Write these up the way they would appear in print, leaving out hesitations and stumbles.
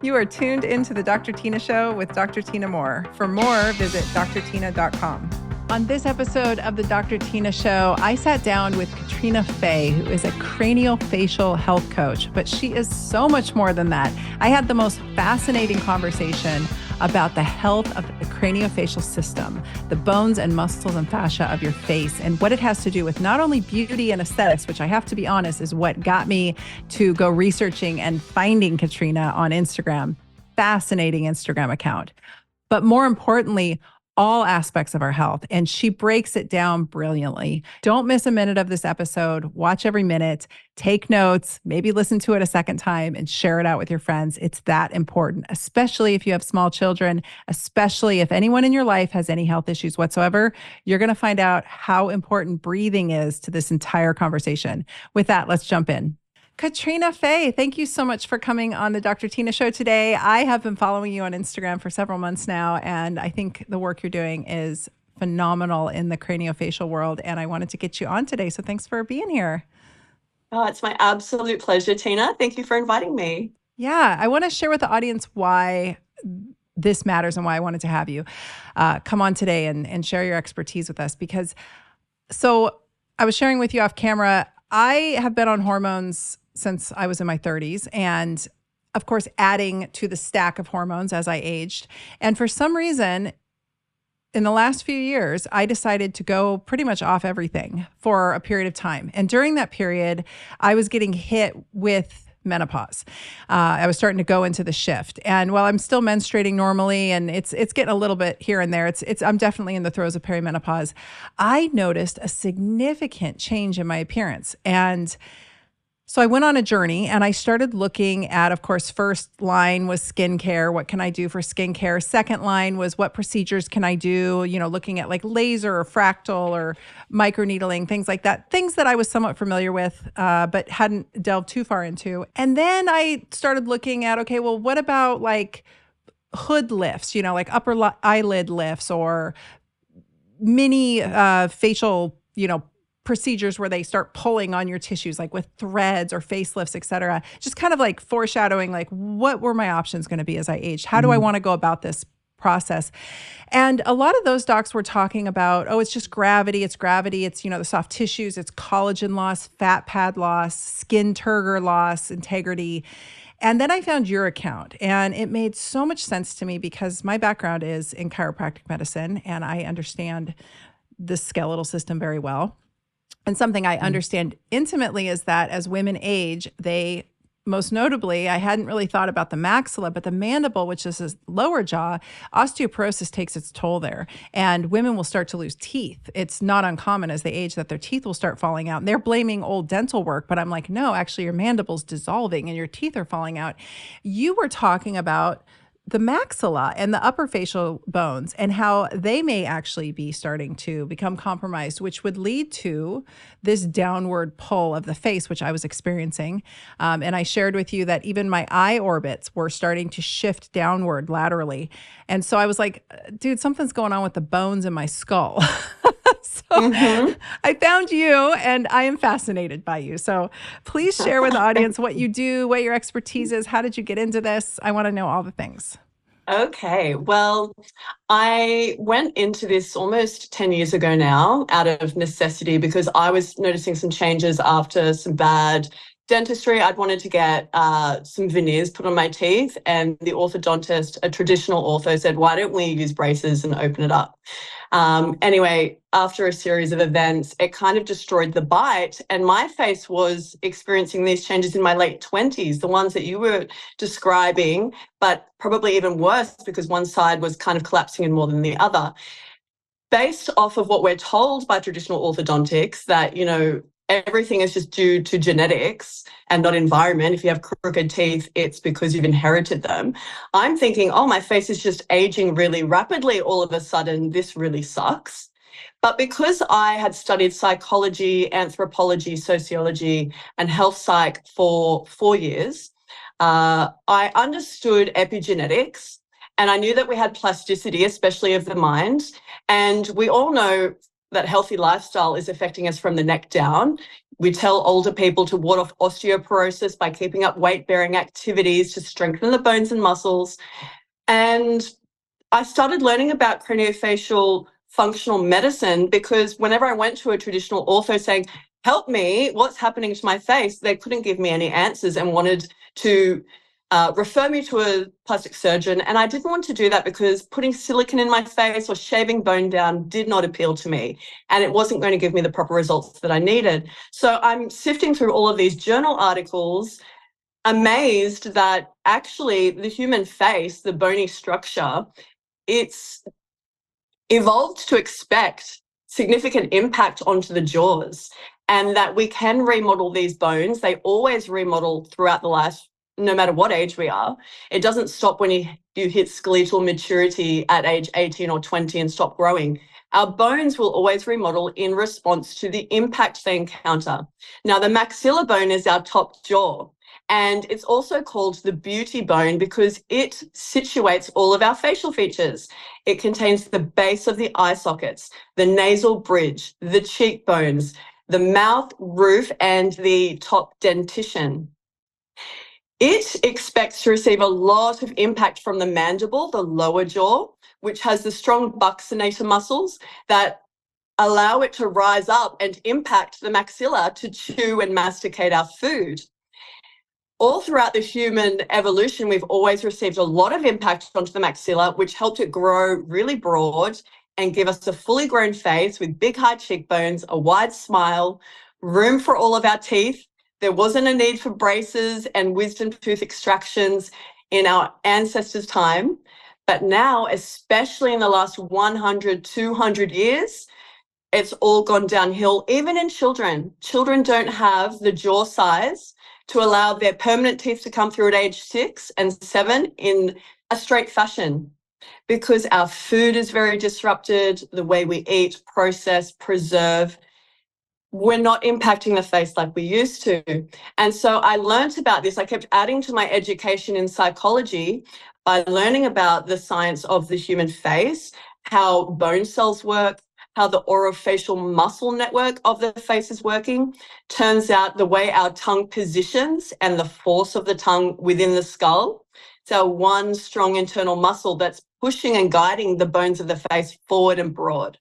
You are tuned into the Dr. Tina Show with Dr. Tina Moore. For more, visit drtina.com. On this episode of the Dr. Tina Show, I sat down with Katrina Fahey, who is a craniofacial health coach, but she is so much more than that. I had the most fascinating conversation about the health of the craniofacial system, the bones and muscles and fascia of your face, and what it has to do with not only beauty and aesthetics, which I have to be honest is what got me to go researching and finding Katrina on Instagram. Fascinating Instagram account. But more importantly, all aspects of our health. And she breaks it down brilliantly. Don't miss a minute of this episode. Watch every minute, take notes, maybe listen to it a second time and share it out with your friends. It's that important, especially if you have small children, especially if anyone in your life has any health issues whatsoever. You're going to find out how important breathing is to this entire conversation. With that, let's jump in. Katrina Fahey, thank you so much for coming on the Dr. Tina Show today. I have been following you on Instagram for several months now, and I think the work you're doing is phenomenal in the craniofacial world, and I wanted to get you on today, so thanks for being here. Oh, it's my absolute pleasure, Tina. Thank you for inviting me. Yeah, I want to share with the audience why this matters and why I wanted to have you come on today and share your expertise with us, because so I was sharing with you off camera, I have been on hormones since I was in my 30s, and of course, adding to the stack of hormones as I aged. And for some reason, in the last few years, I decided to go pretty much off everything for a period of time. And during that period, I was getting hit with menopause. I was starting to go into the shift. And while I'm still menstruating normally, and it's getting a little bit here and there, I'm definitely in the throes of perimenopause. I noticed a significant change in my appearance. And so I went on a journey and I started looking at, of course, first line was skincare. What can I do for skincare? Second line was what procedures can I do? Looking at like laser or fractal or microneedling, things like that. Things that I was somewhat familiar with, but hadn't delved too far into. And then I started looking at, okay, well, what about like hood lifts, like upper eyelid lifts or mini facial, procedures where they start pulling on your tissues, like with threads or facelifts, et cetera. Just kind of like foreshadowing, like what were my options going to be as I aged? How do I want to go about this process? And a lot of those docs were talking about, oh, it's just gravity. It's the soft tissues, it's collagen loss, fat pad loss, skin turgor loss, integrity. And then I found your account, and it made so much sense to me because my background is in chiropractic medicine and I understand the skeletal system very well. And something I understand intimately is that as women age, they, most notably, I hadn't really thought about the maxilla, but the mandible, which is his lower jaw, osteoporosis takes its toll there. And women will start to lose teeth. It's not uncommon as they age that their teeth will start falling out. And they're blaming old dental work, but I'm like, no, actually your mandible's dissolving and your teeth are falling out. You were talking about the maxilla and the upper facial bones and how they may actually be starting to become compromised, which would lead to this downward pull of the face, which I was experiencing. And I shared with you that even my eye orbits were starting to shift downward laterally. And so I was like, dude, something's going on with the bones in my skull. I found you and I am fascinated by you. So please share with the audience what you do, what your expertise is. How did you get into this? I want to know all the things. Okay, well, I went into this almost 10 years ago now out of necessity because I was noticing some changes after some bad dentistry. I'd wanted to get some veneers put on my teeth, and the orthodontist, a traditional ortho, said, why don't we use braces and open it up? Anyway, after a series of events, it kind of destroyed the bite, and my face was experiencing these changes in my late 20s, the ones that you were describing, but probably even worse because one side was kind of collapsing in more than the other. Based off of what we're told by traditional orthodontics, that, everything is just due to genetics and not environment. If you have crooked teeth, it's because you've inherited them. I'm thinking, oh, my face is just aging really rapidly. All of a sudden, this really sucks. But because I had studied psychology, anthropology, sociology, and health psych for 4 years, I understood epigenetics, and I knew that we had plasticity, especially of the mind. And we all know that healthy lifestyle is affecting us from the neck down. We tell older people to ward off osteoporosis by keeping up weight-bearing activities to strengthen the bones and muscles. And I started learning about craniofacial functional medicine because whenever I went to a traditional ortho saying, help me, what's happening to my face? They couldn't give me any answers and wanted to refer me to a plastic surgeon. And I didn't want to do that because putting silicone in my face or shaving bone down did not appeal to me. And it wasn't going to give me the proper results that I needed. So I'm sifting through all of these journal articles, amazed that actually the human face, the bony structure, it's evolved to expect significant impact onto the jaws, and that we can remodel these bones. They always remodel throughout the life, no matter what age we are. It doesn't stop when you hit skeletal maturity at age 18 or 20 and stop growing. Our bones will always remodel in response to the impact they encounter. Now, the maxilla bone is our top jaw, and it's also called the beauty bone because it situates all of our facial features. It contains the base of the eye sockets, the nasal bridge, the cheekbones, the mouth roof, and the top dentition. It expects to receive a lot of impact from the mandible, the lower jaw, which has the strong buccinator muscles that allow it to rise up and impact the maxilla to chew and masticate our food. All throughout the human evolution, we've always received a lot of impact onto the maxilla, which helped it grow really broad and give us a fully grown face with big, high cheekbones, a wide smile, room for all of our teeth. There wasn't a need for braces and wisdom tooth extractions in our ancestors' time. But now, especially in the last 100, 200 years, it's all gone downhill, even in children. Children don't have the jaw size to allow their permanent teeth to come through at age 6 and 7 in a straight fashion, because our food is very disrupted, the way we eat, process, preserve. We're not impacting the face like we used to. And so I learned about this. I kept adding to my education in psychology by learning about the science of the human face, how bone cells work, how the orofacial muscle network of the face is working. Turns out the way our tongue positions and the force of the tongue within the skull, it's our one strong internal muscle that's pushing and guiding the bones of the face forward and broad.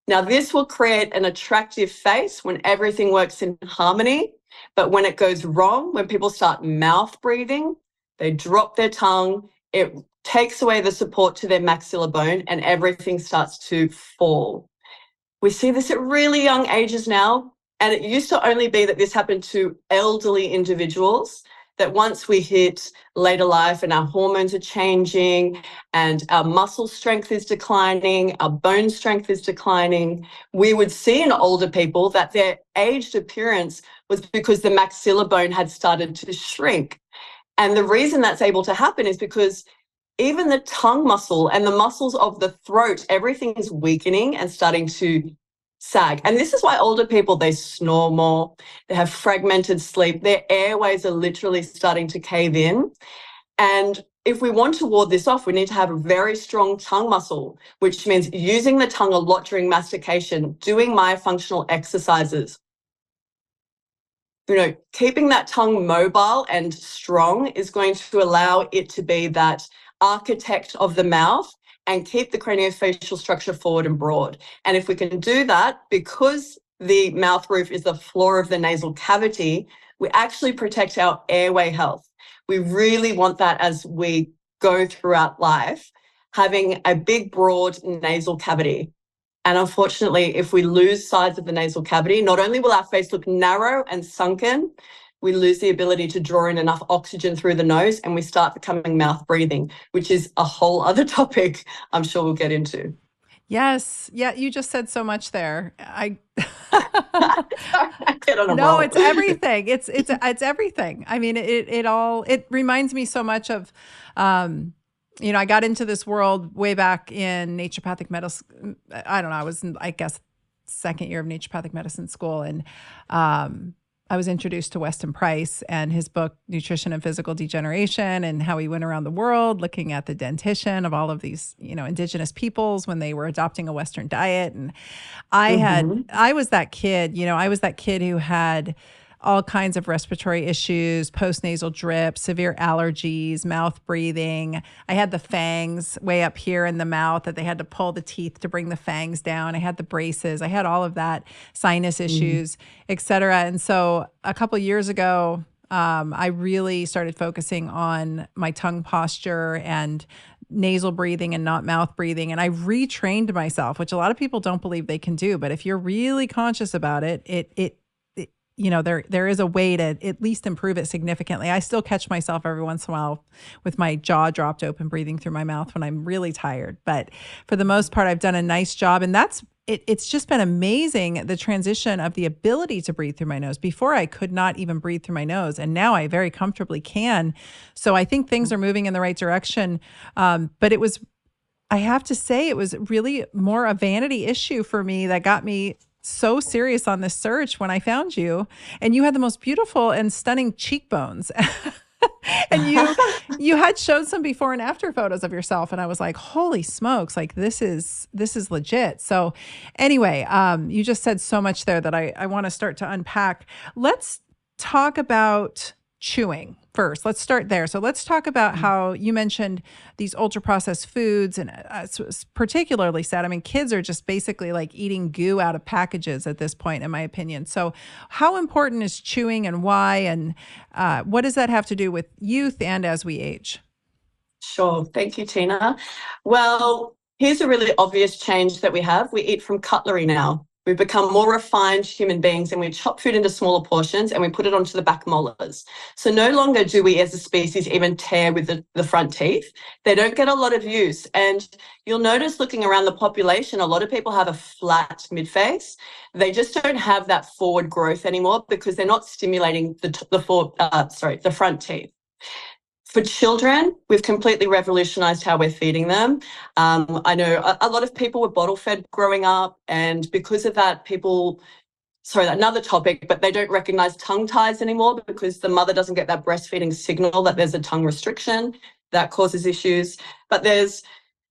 Now, this will create an attractive face when everything works in harmony, but when it goes wrong, when people start mouth breathing, they drop their tongue, it takes away the support to their maxilla bone and everything starts to fall. We see this at really young ages now, and it used to only be that this happened to elderly individuals, that once we hit later life and our hormones are changing and our muscle strength is declining, our bone strength is declining, we would see in older people that their aged appearance was because the maxilla bone had started to shrink. And the reason that's able to happen is because even the tongue muscle and the muscles of the throat, everything is weakening and starting to sag. And this is why older people, they snore more, they have fragmented sleep, their airways are literally starting to cave in. And if we want to ward this off, we need to have a very strong tongue muscle, which means using the tongue a lot during mastication, doing myofunctional exercises. Keeping that tongue mobile and strong is going to allow it to be that architect of the mouth and keep the craniofacial structure forward and broad. And if we can do that, because the mouth roof is the floor of the nasal cavity, we actually protect our airway health. We really want that as we go throughout life, having a big, broad nasal cavity. And unfortunately, if we lose size of the nasal cavity, not only will our face look narrow and sunken, we lose the ability to draw in enough oxygen through the nose and we start becoming mouth breathing, which is a whole other topic I'm sure we'll get into. Yes. Yeah, you just said so much there. I get on a No, roll. it's everything. It's everything. I mean, it reminds me so much of I got into this world way back in naturopathic medicine. I don't know, I was in, I guess, second year of naturopathic medicine school, and I was introduced to Weston Price and his book, Nutrition and Physical Degeneration, and how he went around the world looking at the dentition of all of these, indigenous peoples when they were adopting a Western diet. And I was that kid, I was that kid who had all kinds of respiratory issues, postnasal drip, severe allergies, mouth breathing. I had the fangs way up here in the mouth that they had to pull the teeth to bring the fangs down. I had the braces. I had all of that, sinus issues, et cetera. And so a couple of years ago, I really started focusing on my tongue posture and nasal breathing and not mouth breathing. And I retrained myself, which a lot of people don't believe they can do. But if you're really conscious about it, there is a way to at least improve it significantly. I still catch myself every once in a while with my jaw dropped open, breathing through my mouth when I'm really tired. But for the most part, I've done a nice job. And it's just been amazing, the transition of the ability to breathe through my nose. Before, I could not even breathe through my nose, and now I very comfortably can. So I think things are moving in the right direction. But I have to say, it was really more a vanity issue for me that got me so serious on this search when I found you. And you had the most beautiful and stunning cheekbones. And you had showed some before and after photos of yourself, and I was like, holy smokes, like this is legit. So anyway, you just said so much there that I want to start to unpack. Let's talk about chewing first. Let's start there. So let's talk about how you mentioned these ultra processed foods, and it's particularly sad. I mean, kids are just basically like eating goo out of packages at this point, in my opinion. So how important is chewing, and why, and what does that have to do with youth and as we age? Sure. Thank you, Tina. Well, here's a really obvious change that we have. We eat from cutlery now. We've become more refined human beings, and we chop food into smaller portions and we put it onto the back molars. So no longer do we as a species even tear with the front teeth. They don't get a lot of use. And you'll notice, looking around the population, a lot of people have a flat midface. They just don't have that forward growth anymore because they're not stimulating the front teeth. For children, we've completely revolutionized how we're feeding them. I know a lot of people were bottle fed growing up, and because of that, another topic, but they don't recognize tongue ties anymore because the mother doesn't get that breastfeeding signal that there's a tongue restriction. That causes issues. But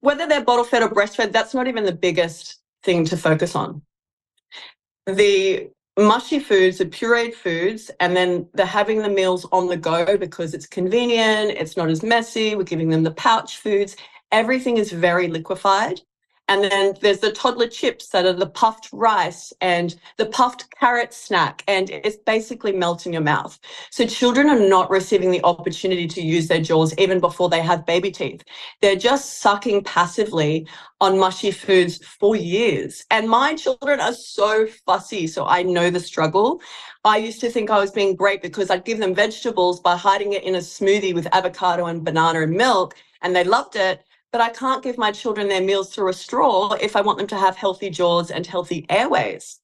whether they're bottle fed or breastfed, that's not even the biggest thing to focus on. The mushy foods, the pureed foods, and then they're having the meals on the go because it's convenient, it's not as messy, we're giving them the pouch foods. Everything is very liquefied. And then there's the toddler chips that are the puffed rice and the puffed carrot snack, and it's basically melt in your mouth. So children are not receiving the opportunity to use their jaws even before they have baby teeth. They're just sucking passively on mushy foods for years. And my children are so fussy, so I know the struggle. I used to think I was being great because I'd give them vegetables by hiding it in a smoothie with avocado and banana and milk, and they loved it. But I can't give my children their meals through a straw if I want them to have healthy jaws and healthy airways.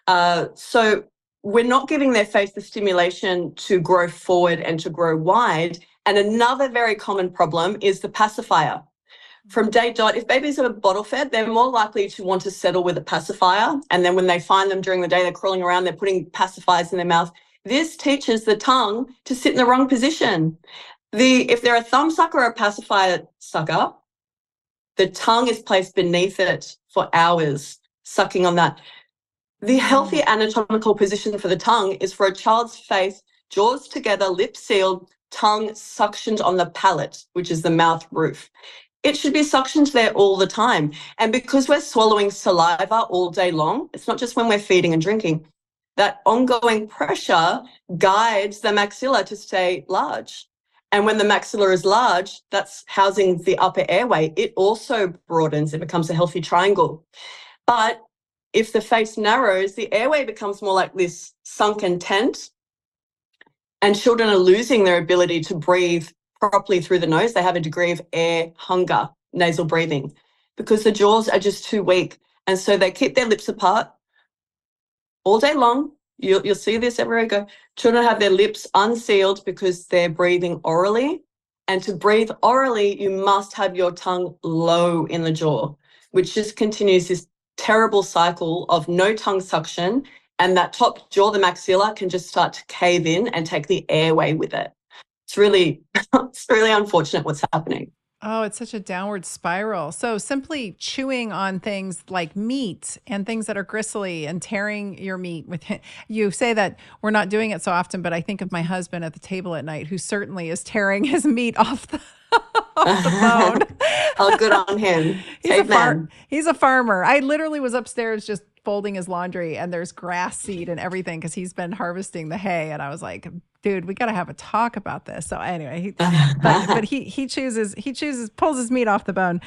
So we're not giving their face the stimulation to grow forward and to grow wide. And another very common problem is the pacifier. From day dot, if babies are bottle fed, they're more likely to want to settle with a pacifier. And then when they find them during the day, they're crawling around, they're putting pacifiers in their mouth. This teaches the tongue to sit in the wrong position. If they're a thumb sucker or a pacifier sucker, the tongue is placed beneath it for hours, sucking on that. The healthy anatomical position for the tongue is for a child's face, jaws together, lips sealed, tongue suctioned on the palate, which is the mouth roof. It should be suctioned there all the time. And because we're swallowing saliva all day long, it's not just when we're feeding and drinking, that ongoing pressure guides the maxilla to stay large. And when the maxilla is large, that's housing the upper airway. It also broadens. It becomes a healthy triangle. But if the face narrows, the airway becomes more like this sunken tent, and children are losing their ability to breathe properly through the nose. They have a degree of air hunger, nasal breathing, because the jaws are just too weak. And so they keep their lips apart all day long. You'll see this everywhere you go. Children have their lips unsealed because they're breathing orally. And to breathe orally, you must have your tongue low in the jaw, which just continues this terrible cycle of no tongue suction and that top jaw, the maxilla, can just start to cave in and take the airway with it. It's really, it's really unfortunate what's happening. Oh, it's such a downward spiral. So simply chewing on things like meat and things that are gristly and tearing your meat with you say that we're not doing it so often, but I think of my husband at the table at night who certainly is tearing his meat off the off the bone. Oh, good on him. Caveman. He's a farmer. I literally was upstairs just folding his laundry and there's grass seed and everything because he's been harvesting the hay. And I was like, dude, we got to have a talk about this. So anyway, but he pulls his meat off the bone.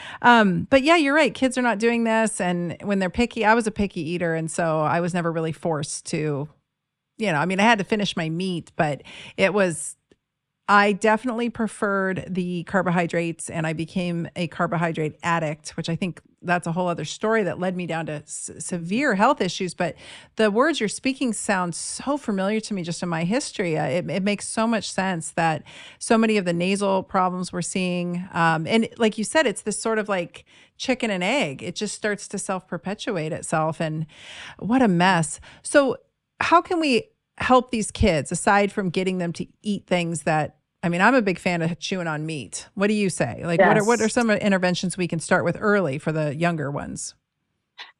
But yeah, you're right. Kids are not doing this. And when they're picky, I was a picky eater. And so I was never really forced to, I mean, I had to finish my meat, but I definitely preferred the carbohydrates and I became a carbohydrate addict, which I think that's a whole other story that led me down to severe health issues. But the words you're speaking sound so familiar to me just in my history. It makes so much sense that so many of the nasal problems we're seeing, and like you said, it's this sort of like chicken and egg. It just starts to self-perpetuate itself. And what a mess. So how can we help these kids aside from getting them to eat things that, I mean, I'm a big fan of chewing on meat. What do you say? Like, Yes. what are some interventions we can start with early for the younger ones?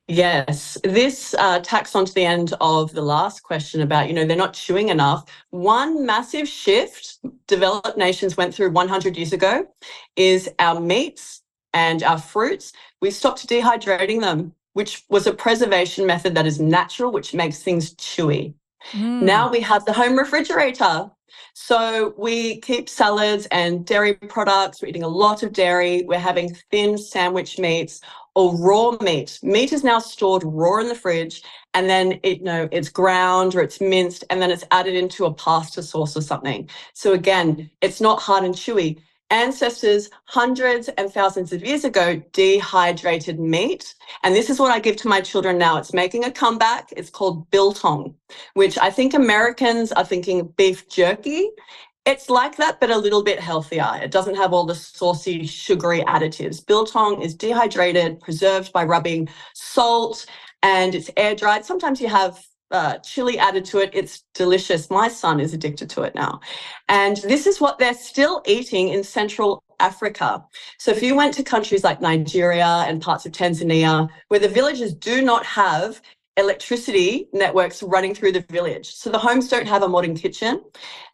Yes, this tacks onto the end of the last question about, they're not chewing enough. One massive shift developed nations went through 100 years ago is our meats and our fruits. We stopped dehydrating them, which was a preservation method that is natural, which makes things chewy. Now we have the home refrigerator. So we keep salads and dairy products. We're eating a lot of dairy. We're having thin sandwich meats or raw meat. Meat is now stored raw in the fridge, and then it's ground or it's minced, and then it's added into a pasta sauce or something. So again, it's not hard and chewy. Ancestors hundreds and thousands of years ago dehydrated meat. And this is what I give to my children now. It's making a comeback. It's called biltong, which I think Americans are thinking beef jerky. It's like that, but a little bit healthier. It doesn't have all the saucy, sugary additives. Biltong is dehydrated, preserved by rubbing salt, and it's air dried. Sometimes you have chili added to it. It's delicious. My son is addicted to it now. And this is what they're still eating in Central Africa. So if you went to countries like Nigeria and parts of Tanzania, where the villages do not have electricity networks running through the village, so the homes don't have a modern kitchen,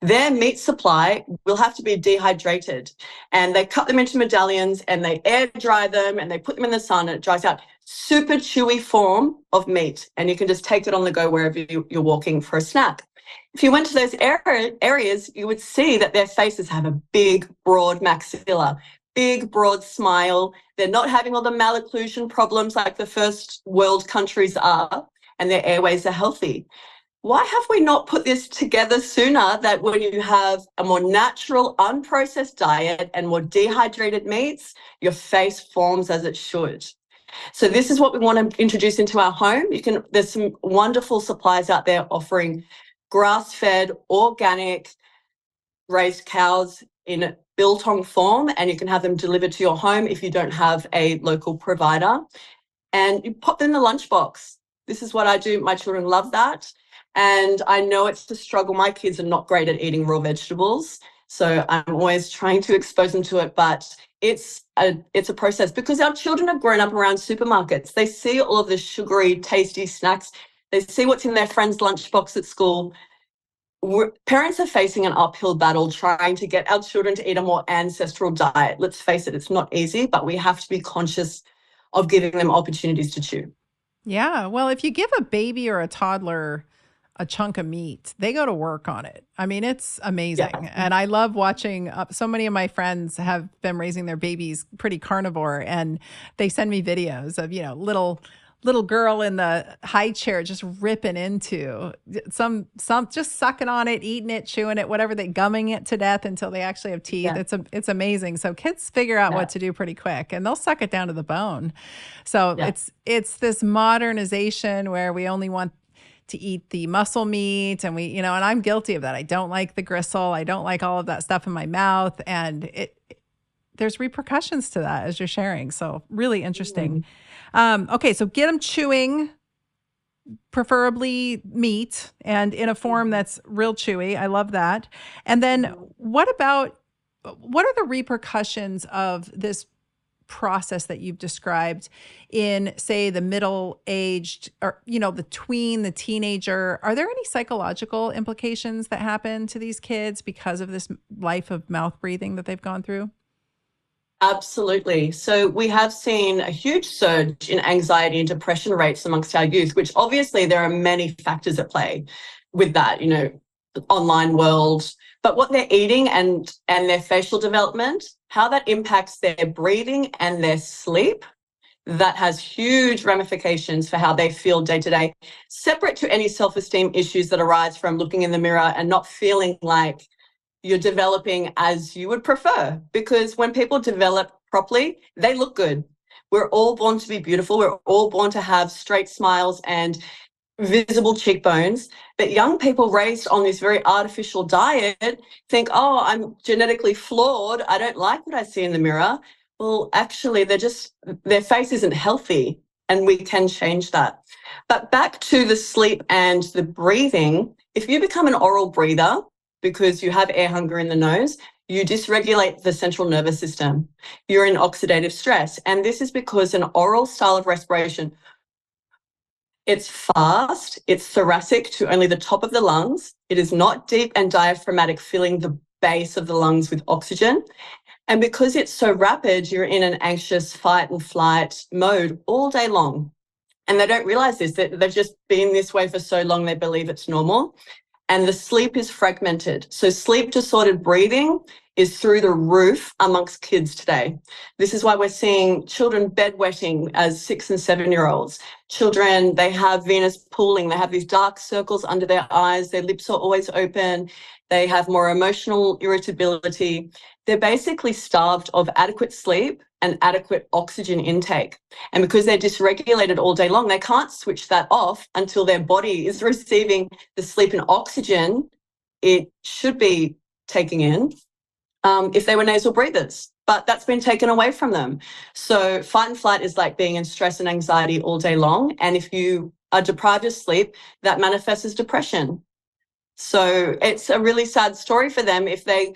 their meat supply will have to be dehydrated. And they cut them into medallions and they air dry them and they put them in the sun and it dries out. Super chewy form of meat, and you can just take it on the go wherever you're walking for a snack. If you went to those areas, you would see that their faces have a big, broad maxilla, big, broad smile. They're not having all the malocclusion problems like the first world countries are, and their airways are healthy. Why have we not put this together sooner, that when you have a more natural, unprocessed diet and more dehydrated meats, your face forms as it should? So this is what we want to introduce into our home. There's some wonderful suppliers out there offering grass-fed, organic, raised cows in biltong form, and you can have them delivered to your home if you don't have a local provider. And you pop them in the lunchbox. This is what I do. My children love that. And I know it's a struggle. My kids are not great at eating raw vegetables, so I'm always trying to expose them to it. But it's a process, because our children have grown up around supermarkets. They see all of the sugary, tasty snacks. They see what's in their friends' lunchbox at school. Parents are facing an uphill battle trying to get our children to eat a more ancestral diet. Let's face it, it's not easy, but we have to be conscious of giving them opportunities to chew. Yeah. Well, if you give a baby or a toddler a chunk of meat, they go to work on it. I mean, it's amazing. Yeah. And I love watching, so many of my friends have been raising their babies pretty carnivore, and they send me videos of, little girl in the high chair just ripping into some just sucking on it, eating it, chewing it, whatever, they gumming it to death until they actually have teeth. Yeah. It's amazing. So kids figure out what to do pretty quick, and they'll suck it down to the bone. So it's this modernization where we only want to eat the muscle meat, and and I'm guilty of that. I don't like the gristle. I don't like all of that stuff in my mouth, and there's repercussions to that, as you're sharing. So really interesting. Okay, so get them chewing. preferably meat and in a form that's real chewy. I love that. And then what are the repercussions of this process that you've described in, say, the middle-aged, or, the tween, the teenager? Are there any psychological implications that happen to these kids because of this life of mouth breathing that they've gone through? Absolutely. So we have seen a huge surge in anxiety and depression rates amongst our youth, which obviously there are many factors at play with that, the online world, but what they're eating and their facial development, how that impacts their breathing and their sleep, that has huge ramifications for how they feel day to day, separate to any self-esteem issues that arise from looking in the mirror and not feeling like you're developing as you would prefer. Because when people develop properly, they look good. We're all born to be beautiful. We're all born to have straight smiles and visible cheekbones. But young people raised on this very artificial diet think, oh, I'm genetically flawed. I don't like what I see in the mirror. Well, actually, their face isn't healthy, and we can change that. But back to the sleep and the breathing, if you become an oral breather, because you have air hunger in the nose, you dysregulate the central nervous system. You're in oxidative stress. And this is because an oral style of respiration, it's fast, it's thoracic to only the top of the lungs. It is not deep and diaphragmatic, filling the base of the lungs with oxygen. And because it's so rapid, you're in an anxious fight and flight mode all day long. And they don't realize this, that they've just been this way for so long, they believe it's normal. And the sleep is fragmented. So sleep disordered breathing is through the roof amongst kids today. This is why we're seeing children bedwetting as 6 and 7-year-olds. Children, they have venous pooling. They have these dark circles under their eyes. Their lips are always open. They have more emotional irritability. They're basically starved of adequate sleep and adequate oxygen intake. And because they're dysregulated all day long, they can't switch that off until their body is receiving the sleep and oxygen it should be taking in if they were nasal breathers. But that's been taken away from them. So fight and flight is like being in stress and anxiety all day long. And if you are deprived of sleep, that manifests as depression. So it's a really sad story for them if they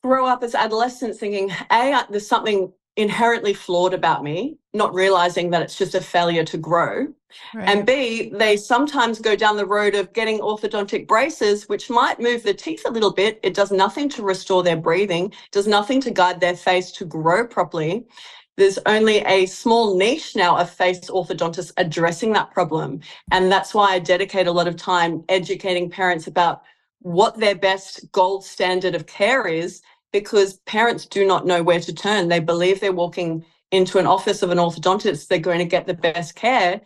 grow up as adolescents thinking, A, there's something inherently flawed about me, not realizing that it's just a failure to grow. Right. And B, they sometimes go down the road of getting orthodontic braces, which might move the teeth a little bit. It does nothing to restore their breathing, does nothing to guide their face to grow properly. There's only a small niche now of face orthodontists addressing that problem. And that's why I dedicate a lot of time educating parents about what their best gold standard of care is, because parents do not know where to turn. They believe they're walking into an office of an orthodontist, they're going to get the best care,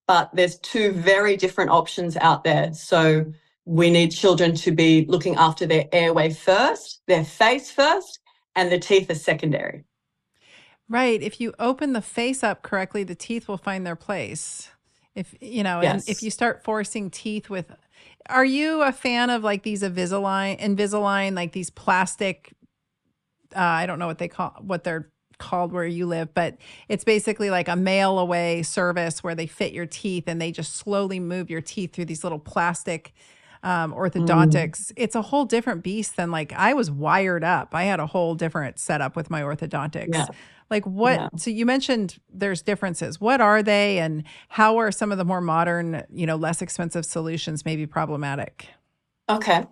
but there's two very different options out there. So we need children to be looking after their airway first, their face first, and the teeth are secondary. Right. If you open the face up correctly, the teeth will find their place. If, yes. And if you start forcing teeth with, are you a fan of like these Invisalign, like these plastic, I don't know what they're called where you live, but it's basically like a mail away service where they fit your teeth and they just slowly move your teeth through these little plastic orthodontics. It's a whole different beast than like I was wired up. I had a whole different setup with my orthodontics. Yeah. Like what? Yeah. So you mentioned there's differences. What are they, and how are some of the more modern, less expensive solutions maybe problematic? Okay.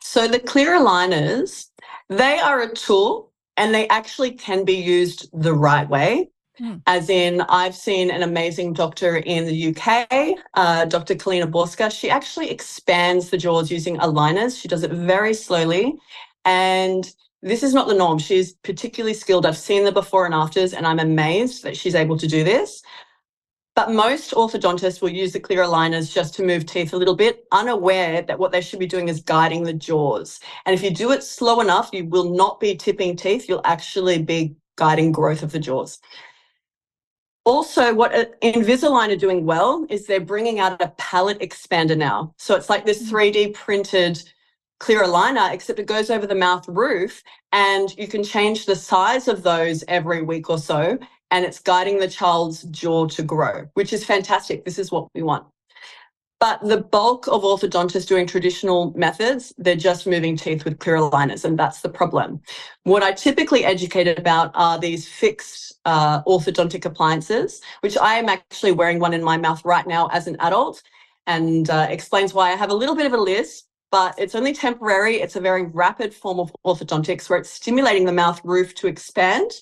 So the clear aligners, they are a tool and they actually can be used the right way. As in, I've seen an amazing doctor in the UK, Dr. Kalina Borska. She actually expands the jaws using aligners. She does it very slowly. And this is not the norm. She's particularly skilled. I've seen the before and afters, and I'm amazed that she's able to do this. But most orthodontists will use the clear aligners just to move teeth a little bit, unaware that what they should be doing is guiding the jaws. And if you do it slow enough, you will not be tipping teeth. You'll actually be guiding growth of the jaws. Also, what Invisalign are doing well is they're bringing out a palate expander now. So it's like this 3D printed clear aligner, except it goes over the mouth roof, and you can change the size of those every week or so, and it's guiding the child's jaw to grow, which is fantastic. This is what we want. But the bulk of orthodontists doing traditional methods, they're just removing teeth with clear aligners, and that's the problem. What I typically educate about are these fixed orthodontic appliances, which I am actually wearing one in my mouth right now as an adult, and explains why I have a little bit of a lisp, but it's only temporary. It's a very rapid form of orthodontics where it's stimulating the mouth roof to expand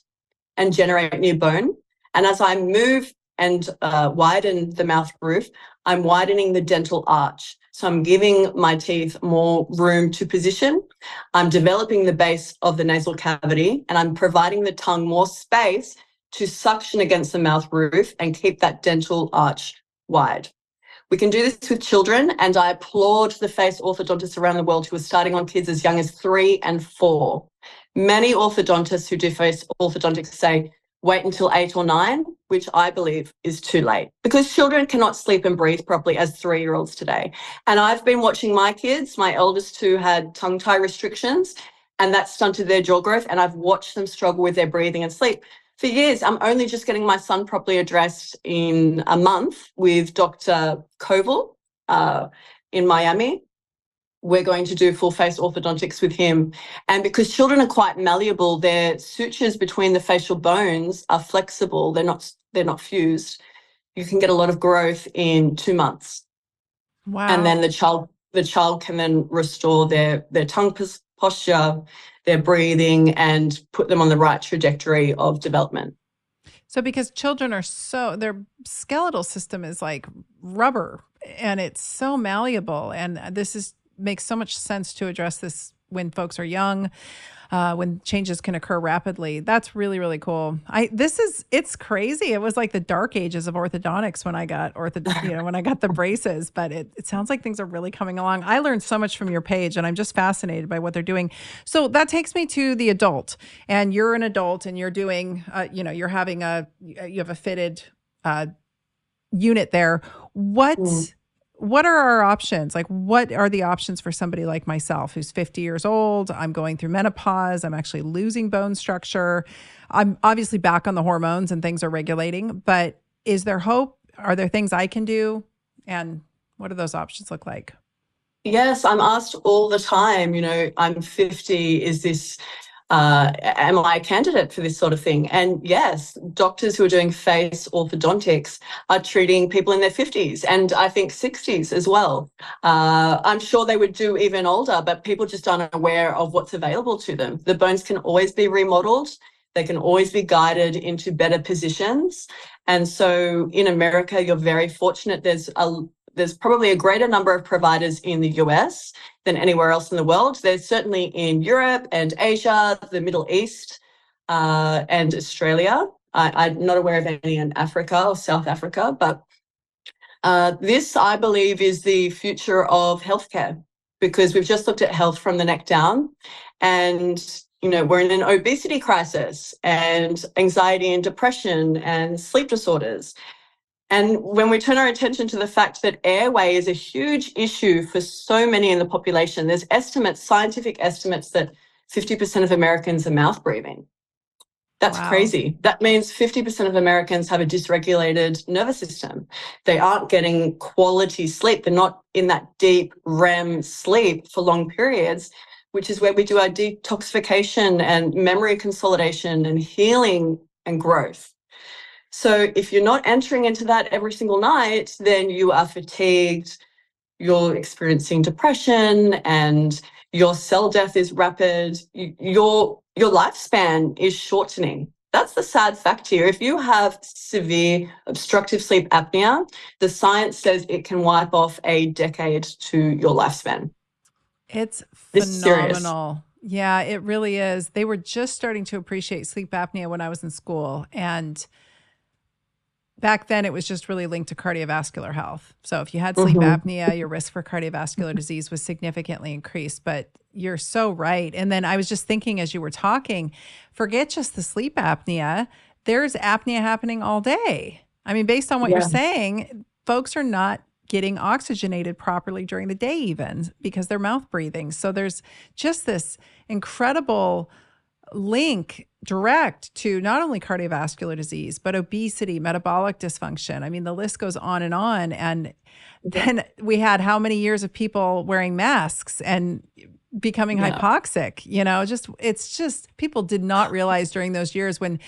and generate new bone. And as I move and widen the mouth roof, I'm widening the dental arch. So I'm giving my teeth more room to position. I'm developing the base of the nasal cavity, and I'm providing the tongue more space to suction against the mouth roof and keep that dental arch wide. We can do this with children, and I applaud the face orthodontists around the world who are starting on kids as young as 3 and 4. Many orthodontists who do face orthodontics say, wait until 8 or 9, which I believe is too late, because children cannot sleep and breathe properly as 3-year-olds today. And I've been watching my kids, my eldest two had tongue tie restrictions, and that stunted their jaw growth, and I've watched them struggle with their breathing and sleep. For years, I'm only just getting my son properly addressed in a month with Dr. Koval in Miami. We're going to do full face orthodontics with him. And because children are quite malleable, their sutures between the facial bones are flexible. They're not fused. You can get a lot of growth in 2 months. Wow. And then the child can then restore their tongue posture, their breathing, and put them on the right trajectory of development. So because children are their skeletal system is like rubber, and it's so malleable, and makes so much sense to address this when folks are young, when changes can occur rapidly. That's really, really cool. It's crazy. It was like the dark ages of orthodontics when I got when I got the braces, but it sounds like things are really coming along. I learned so much from your page, and I'm just fascinated by what they're doing. So that takes me to the adult, and you're an adult, and you're doing, you have a fitted unit there. What are our options? Like, what are the options for somebody like myself who's 50 years old? I'm going through menopause. I'm actually losing bone structure. I'm obviously back on the hormones and things are regulating, but is there hope? Are there things I can do? And what do those options look like? Yes, I'm asked all the time, I'm 50, is this, am I a candidate for this sort of thing? And yes, doctors who are doing face orthodontics are treating people in their 50s and I think 60s as well. I'm sure they would do even older, but people just aren't aware of what's available to them. The bones can always be remodeled. They can always be guided into better positions. And so in America, you're very fortunate. There's probably a greater number of providers in the US than anywhere else in the world. There's certainly in Europe and Asia, the Middle East, and Australia. I'm not aware of any in Africa or South Africa, but this, I believe, is the future of healthcare, because we've just looked at health from the neck down, and we're in an obesity crisis and anxiety and depression and sleep disorders. And when we turn our attention to the fact that airway is a huge issue for so many in the population, there's scientific estimates that 50% of Americans are mouth breathing. That's crazy. That means 50% of Americans have a dysregulated nervous system. They aren't getting quality sleep. They're not in that deep REM sleep for long periods, which is where we do our detoxification and memory consolidation and healing and growth. So if you're not entering into that every single night, then you are fatigued, you're experiencing depression, and your cell death is rapid. Your lifespan is shortening. That's the sad fact here. If you have severe obstructive sleep apnea, the science says it can wipe off a decade to your lifespan. It's phenomenal. Yeah, it really is. They were just starting to appreciate sleep apnea when I was in school, and back then, it was just really linked to cardiovascular health. So if you had sleep apnea, your risk for cardiovascular disease was significantly increased. But you're so right. And then I was just thinking as you were talking, forget just the sleep apnea. There's apnea happening all day. I mean, based on what you're saying, folks are not getting oxygenated properly during the day even because they're mouth breathing. So there's just this incredible link direct to not only cardiovascular disease, but obesity, metabolic dysfunction. I mean, the list goes on and on. And then we had how many years of people wearing masks and becoming hypoxic, it's just people did not realize during those years when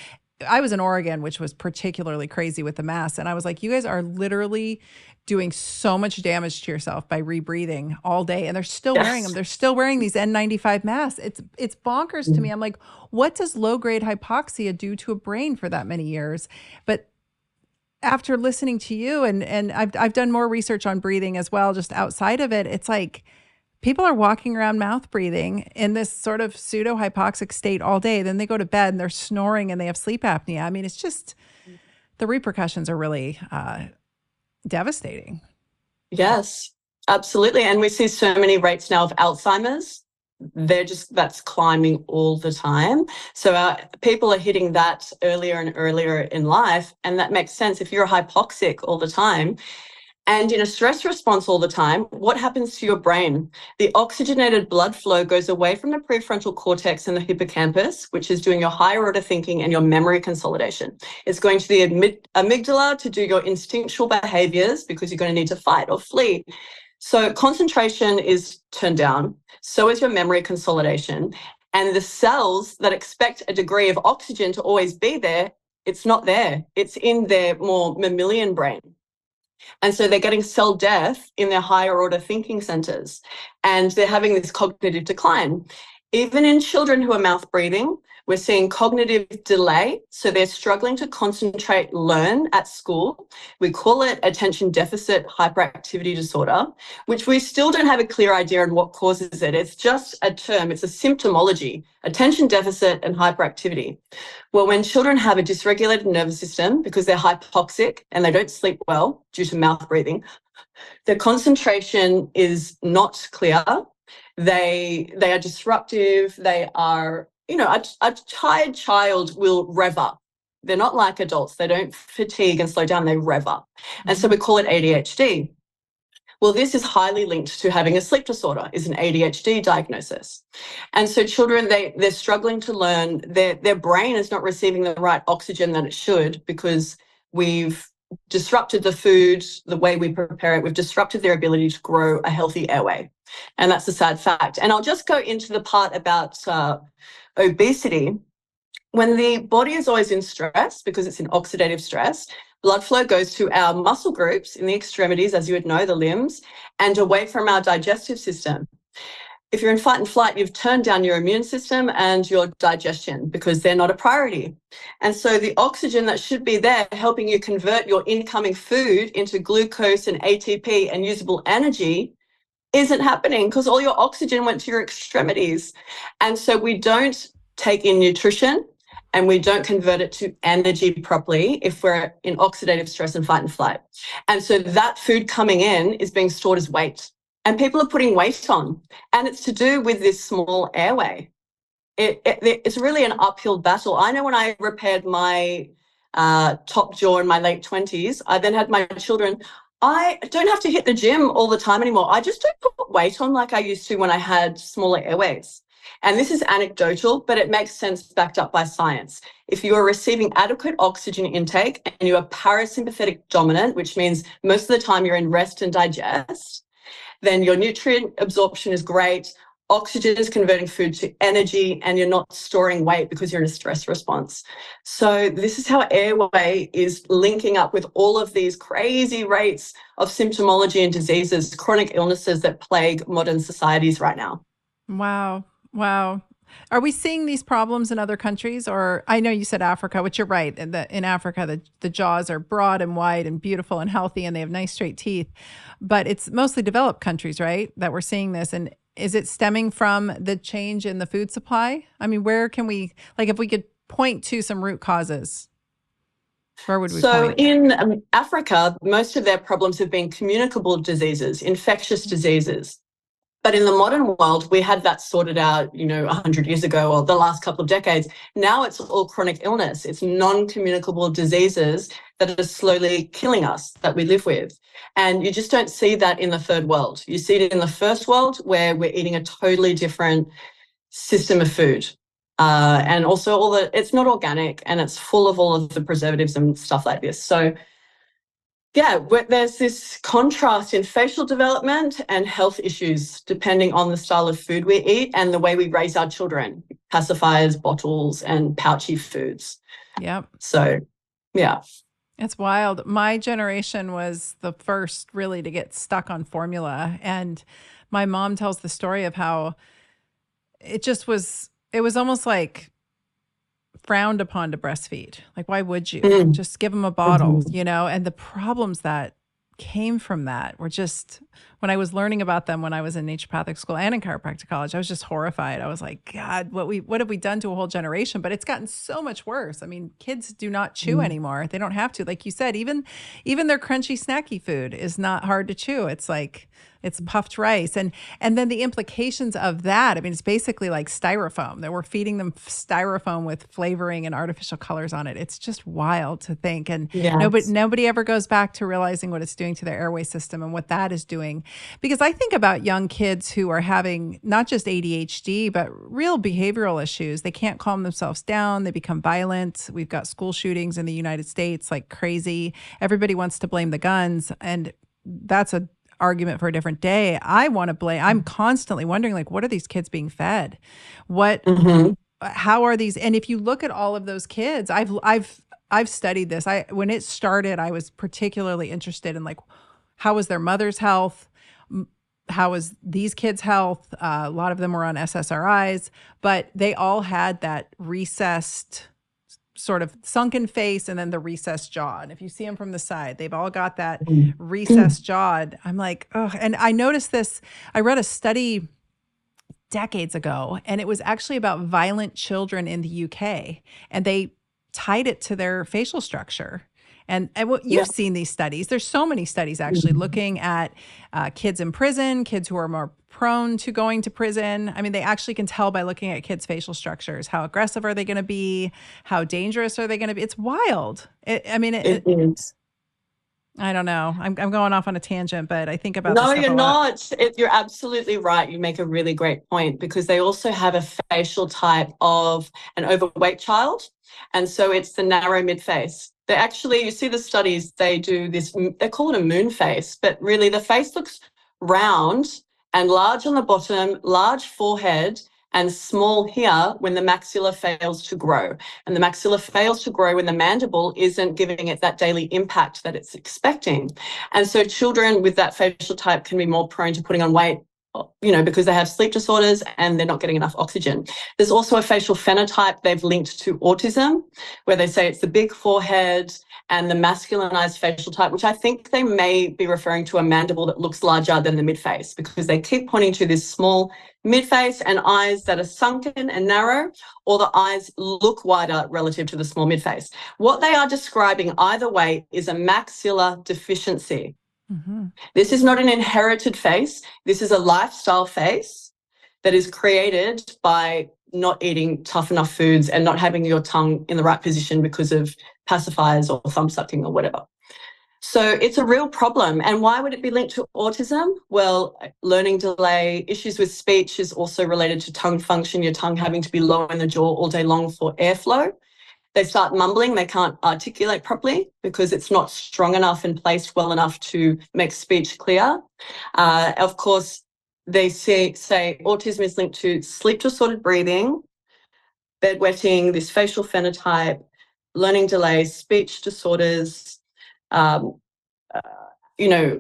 I was in Oregon, which was particularly crazy with the masks. And I was like, you guys are literally doing so much damage to yourself by rebreathing all day. And they're still wearing them. They're still wearing these N95 masks. It's bonkers to me. I'm like, what does low grade hypoxia do to a brain for that many years? But after listening to you and I've done more research on breathing as well, just outside of it, it's like people are walking around mouth breathing in this sort of pseudo hypoxic state all day. Then they go to bed and they're snoring and they have sleep apnea. I mean, it's just the repercussions are really devastating. Yes, absolutely. And we see so many rates now of Alzheimer's. That's climbing all the time. So people are hitting that earlier and earlier in life. And that makes sense. If you're hypoxic all the time and in a stress response all the time, what happens to your brain? The oxygenated blood flow goes away from the prefrontal cortex and the hippocampus, which is doing your higher order thinking and your memory consolidation. It's going to the amygdala to do your instinctual behaviors because you're going to need to fight or flee. So concentration is turned down. So is your memory consolidation. And the cells that expect a degree of oxygen to always be there, it's not there. It's in their more mammalian brain. And so they're getting cell death in their higher order thinking centers, and they're having this cognitive decline. Even in children who are mouth breathing, we're seeing cognitive delay. So they're struggling to concentrate, learn at school. We call it attention deficit hyperactivity disorder, which we still don't have a clear idea on what causes it. It's just a term. It's a symptomology, attention deficit and hyperactivity. Well, when children have a dysregulated nervous system because they're hypoxic and they don't sleep well due to mouth breathing, their concentration is not clear. They are disruptive. They are, a tired child will rev up. They're not like adults. They don't fatigue and slow down. They rev up. And so we call it ADHD. Well, this is highly linked to having a sleep disorder, is an ADHD diagnosis. And so children, they're struggling to learn. Their brain is not receiving the right oxygen that it should because we've disrupted the food, the way we prepare it. We've disrupted their ability to grow a healthy airway. And that's a sad fact. And I'll just go into the part about obesity. When the body is always in stress, because it's in oxidative stress, blood flow goes to our muscle groups in the extremities, as you would know, the limbs, and away from our digestive system. If you're in fight and flight, you've turned down your immune system and your digestion because they're not a priority. And so the oxygen that should be there helping you convert your incoming food into glucose and ATP and usable energy isn't happening because all your oxygen went to your extremities. And so we don't take in nutrition and we don't convert it to energy properly if we're in oxidative stress and fight and flight. And so that food coming in is being stored as weight. And people are putting weight on. And it's to do with this small airway. It's really an uphill battle. I know when I repaired my top jaw in my late 20s, I then had my children. I don't have to hit the gym all the time anymore. I just don't put weight on like I used to when I had smaller airways. And this is anecdotal, but it makes sense backed up by science. If you are receiving adequate oxygen intake and you are parasympathetic dominant, which means most of the time you're in rest and digest, then your nutrient absorption is great. Oxygen is converting food to energy and you're not storing weight because you're in a stress response. So this is how airway is linking up with all of these crazy rates of symptomology and diseases, chronic illnesses that plague modern societies right now. Wow. Are we seeing these problems in other countries? Or I know you said Africa, which you're right. In Africa, the jaws are broad and wide and beautiful and healthy and they have nice straight teeth. But it's mostly developed countries, right, that we're seeing this. And is it stemming from the change in the food supply? I mean, where can we, if we could point to some root causes, where would we point? So in Africa, most of their problems have been communicable diseases, infectious diseases. But in the modern world, we had that sorted out, 100 years ago or the last couple of decades. Now it's all chronic illness. It's non-communicable diseases that are slowly killing us that we live with. And you just don't see that in the third world. You see it in the first world where we're eating a totally different system of food. And also it's not organic, and it's full of all of the preservatives and stuff like this. So yeah, there's this contrast in facial development and health issues depending on the style of food we eat and the way we raise our children, pacifiers, bottles, and pouchy foods. Yep. So, yeah. It's wild. My generation was the first really to get stuck on formula. And my mom tells the story of how it was almost like frowned upon to breastfeed. Like, why would you? Just give them a bottle, And the problems that came from that were just, when I was learning about them when I was in naturopathic school and in chiropractic college, I was just horrified. I was like, God, what have we done to a whole generation? But it's gotten so much worse. I mean, kids do not chew anymore. They don't have to. Like you said, even their crunchy, snacky food is not hard to chew. It's like, it's puffed rice. And then the implications of that, I mean, it's basically like styrofoam, that we're feeding them styrofoam with flavoring and artificial colors on it. It's just wild to think. And nobody ever goes back to realizing what it's doing to their airway system and what that is doing. Because I think about young kids who are having not just ADHD, but real behavioral issues. They can't calm themselves down. They become violent. We've got school shootings in the United States like crazy. Everybody wants to blame the guns. And that's a argument for a different day. I'm constantly wondering, like, what are these kids being fed? How are these? And if you look at all of those kids, I've studied this. When it started, I was particularly interested in, like, how was their mother's health? How was these kids' health? A lot of them were on SSRIs, but they all had that recessed, sort of sunken face and then the recessed jaw. And if you see them from the side, they've all got that recessed jaw. I'm like, oh, and I noticed this. I read a study decades ago, and it was actually about violent children in the UK, and they tied it to their facial structure. And you've seen these studies. There's so many studies actually looking at kids in prison, kids who are more prone to going to prison. I mean, they actually can tell by looking at kids' facial structures. How aggressive are they going to be? How dangerous are they going to be? It's wild. It is. I don't know. I'm going off on a tangent, but I think about this stuff you're a lot. not. You're absolutely right. You make a really great point, because they also have a facial type of an overweight child. And so it's the narrow mid-face. They actually, you see the studies, they do this, they call it a moon face, but really the face looks round and large on the bottom, large forehead, and small here when the maxilla fails to grow. And the maxilla fails to grow when the mandible isn't giving it that daily impact that it's expecting. And so children with that facial type can be more prone to putting on weight, because they have sleep disorders and they're not getting enough oxygen. There's also a facial phenotype they've linked to autism, where they say it's the big forehead and the masculinized facial type, which I think they may be referring to a mandible that looks larger than the midface, because they keep pointing to this small midface and eyes that are sunken and narrow, or the eyes look wider relative to the small midface. What they are describing either way is a maxilla deficiency. This is not an inherited face. This is a lifestyle face that is created by not eating tough enough foods and not having your tongue in the right position because of pacifiers or thumb sucking or whatever. So it's a real problem. And why would it be linked to autism? Well, learning delay, issues with speech is also related to tongue function, your tongue having to be low in the jaw all day long for airflow. They start mumbling, they can't articulate properly because it's not strong enough and placed well enough to make speech clear. Of course, they say autism is linked to sleep disordered breathing, bedwetting, this facial phenotype, learning delays, speech disorders,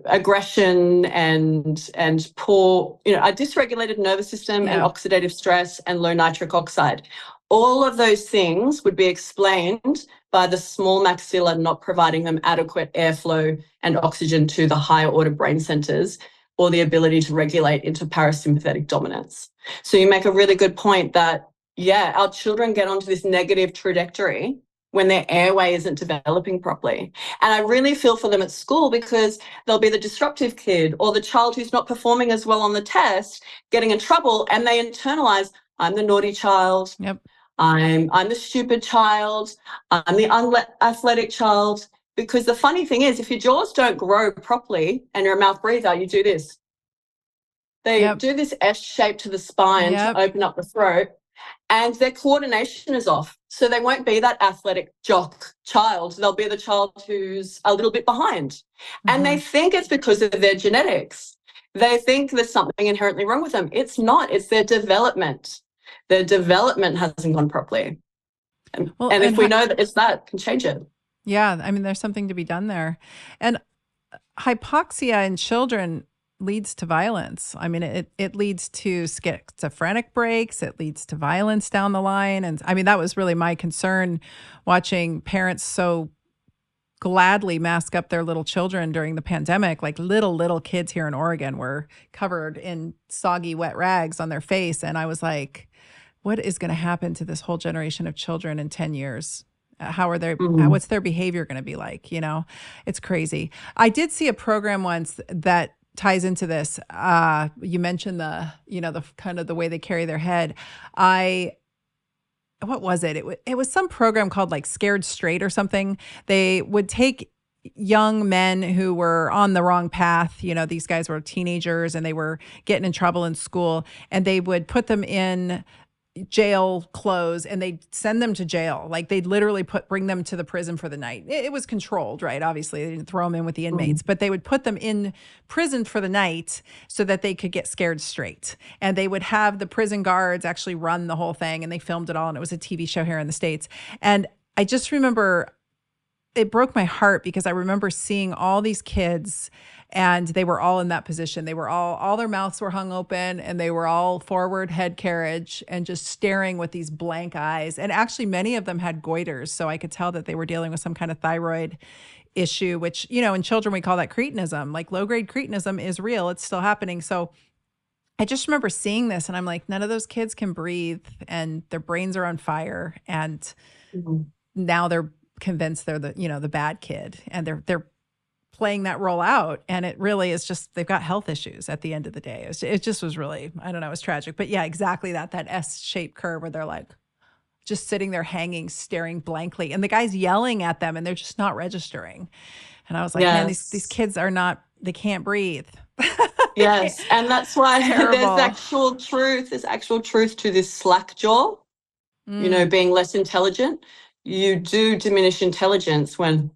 aggression and poor, a dysregulated nervous system and oxidative stress and low nitric oxide. All of those things would be explained by the small maxilla not providing them adequate airflow and oxygen to the higher order brain centers, or the ability to regulate into parasympathetic dominance. So you make a really good point that, our children get onto this negative trajectory when their airway isn't developing properly. And I really feel for them at school, because they'll be the disruptive kid or the child who's not performing as well on the test, getting in trouble, and they internalize, I'm the naughty child. Yep. I'm the stupid child. I'm the unathletic child. Because the funny thing is, if your jaws don't grow properly and you're a mouth breather, you do this. They do this S shape to the spine to open up the throat. and their coordination is off. So they won't be that athletic jock child. They'll be the child who's a little bit behind. And they think it's because of their genetics. They think there's something inherently wrong with them. It's not. It's their development. Their development hasn't gone properly. And if we know that it's that, can change it. Yeah. I mean, there's something to be done there. And hypoxia in children leads to violence. I mean, it leads to schizophrenic breaks. It leads to violence down the line. And I mean, that was really my concern, watching parents so gladly mask up their little children during the pandemic. Like little kids here in Oregon were covered in soggy, wet rags on their face. And I was like, what is going to happen to this whole generation of children in 10 years? How are they, what's their behavior going to be like? You know, it's crazy. I did see a program once that ties into this. You mentioned the kind of the way they carry their head. What was it? It was some program called like Scared Straight or something. They would take young men who were on the wrong path. You know, these guys were teenagers and they were getting in trouble in school, and they would put them in jail clothes and they'd send them to jail. Like they'd literally bring them to the prison for the night. It was controlled, right? Obviously they didn't throw them in with the inmates, but they would put them in prison for the night so that they could get scared straight. And they would have the prison guards actually run the whole thing, and they filmed it all. And it was a TV show here in the States. And I just remember it broke my heart because I remember seeing all these kids, and they were all in that position. They were all their mouths were hung open, and they were all forward head carriage and just staring with these blank eyes. And actually many of them had goiters. So I could tell that they were dealing with some kind of thyroid issue, which, you know, in children, we call that cretinism. Like low-grade cretinism is real. It's still happening. So I just remember seeing this, and I'm like, none of those kids can breathe, and their brains are on fire. And now they're convinced they're the bad kid, and they're playing that role out. And it really is just, they've got health issues at the end of the day. It just was really, I don't know, it was tragic. But yeah, exactly that S-shaped curve where they're like just sitting there hanging, staring blankly. And the guy's yelling at them and they're just not registering. And I was like, man, these kids are not, they can't breathe. Yes. And that's why there's actual truth to this slack jaw, you know, being less intelligent. You do diminish intelligence when